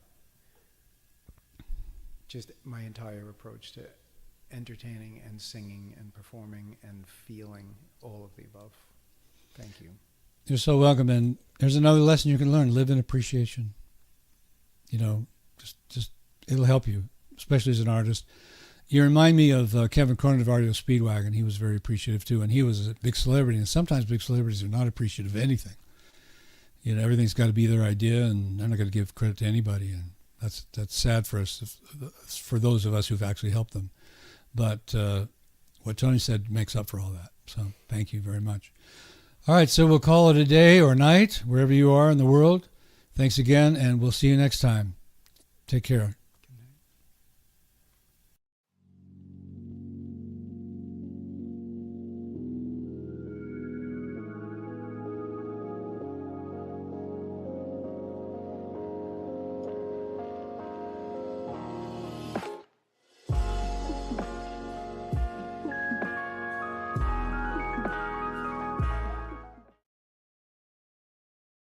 just my entire approach to entertaining and singing and performing and feeling all of the above. Thank you. You're so welcome. And there's another lesson you can learn. Live in appreciation. Just it'll help you, especially as an artist. You remind me of Kevin Cronin of REO Speedwagon. He was very appreciative too, and he was a big celebrity. And sometimes big celebrities are not appreciative of anything. Everything's got to be their idea, and they're not going to give credit to anybody. And that's sad for us, for those of us who've actually helped them. But what Tony said makes up for all that. So thank you very much. All right, so we'll call it a day or night, wherever you are in the world. Thanks again, and we'll see you next time. Take care.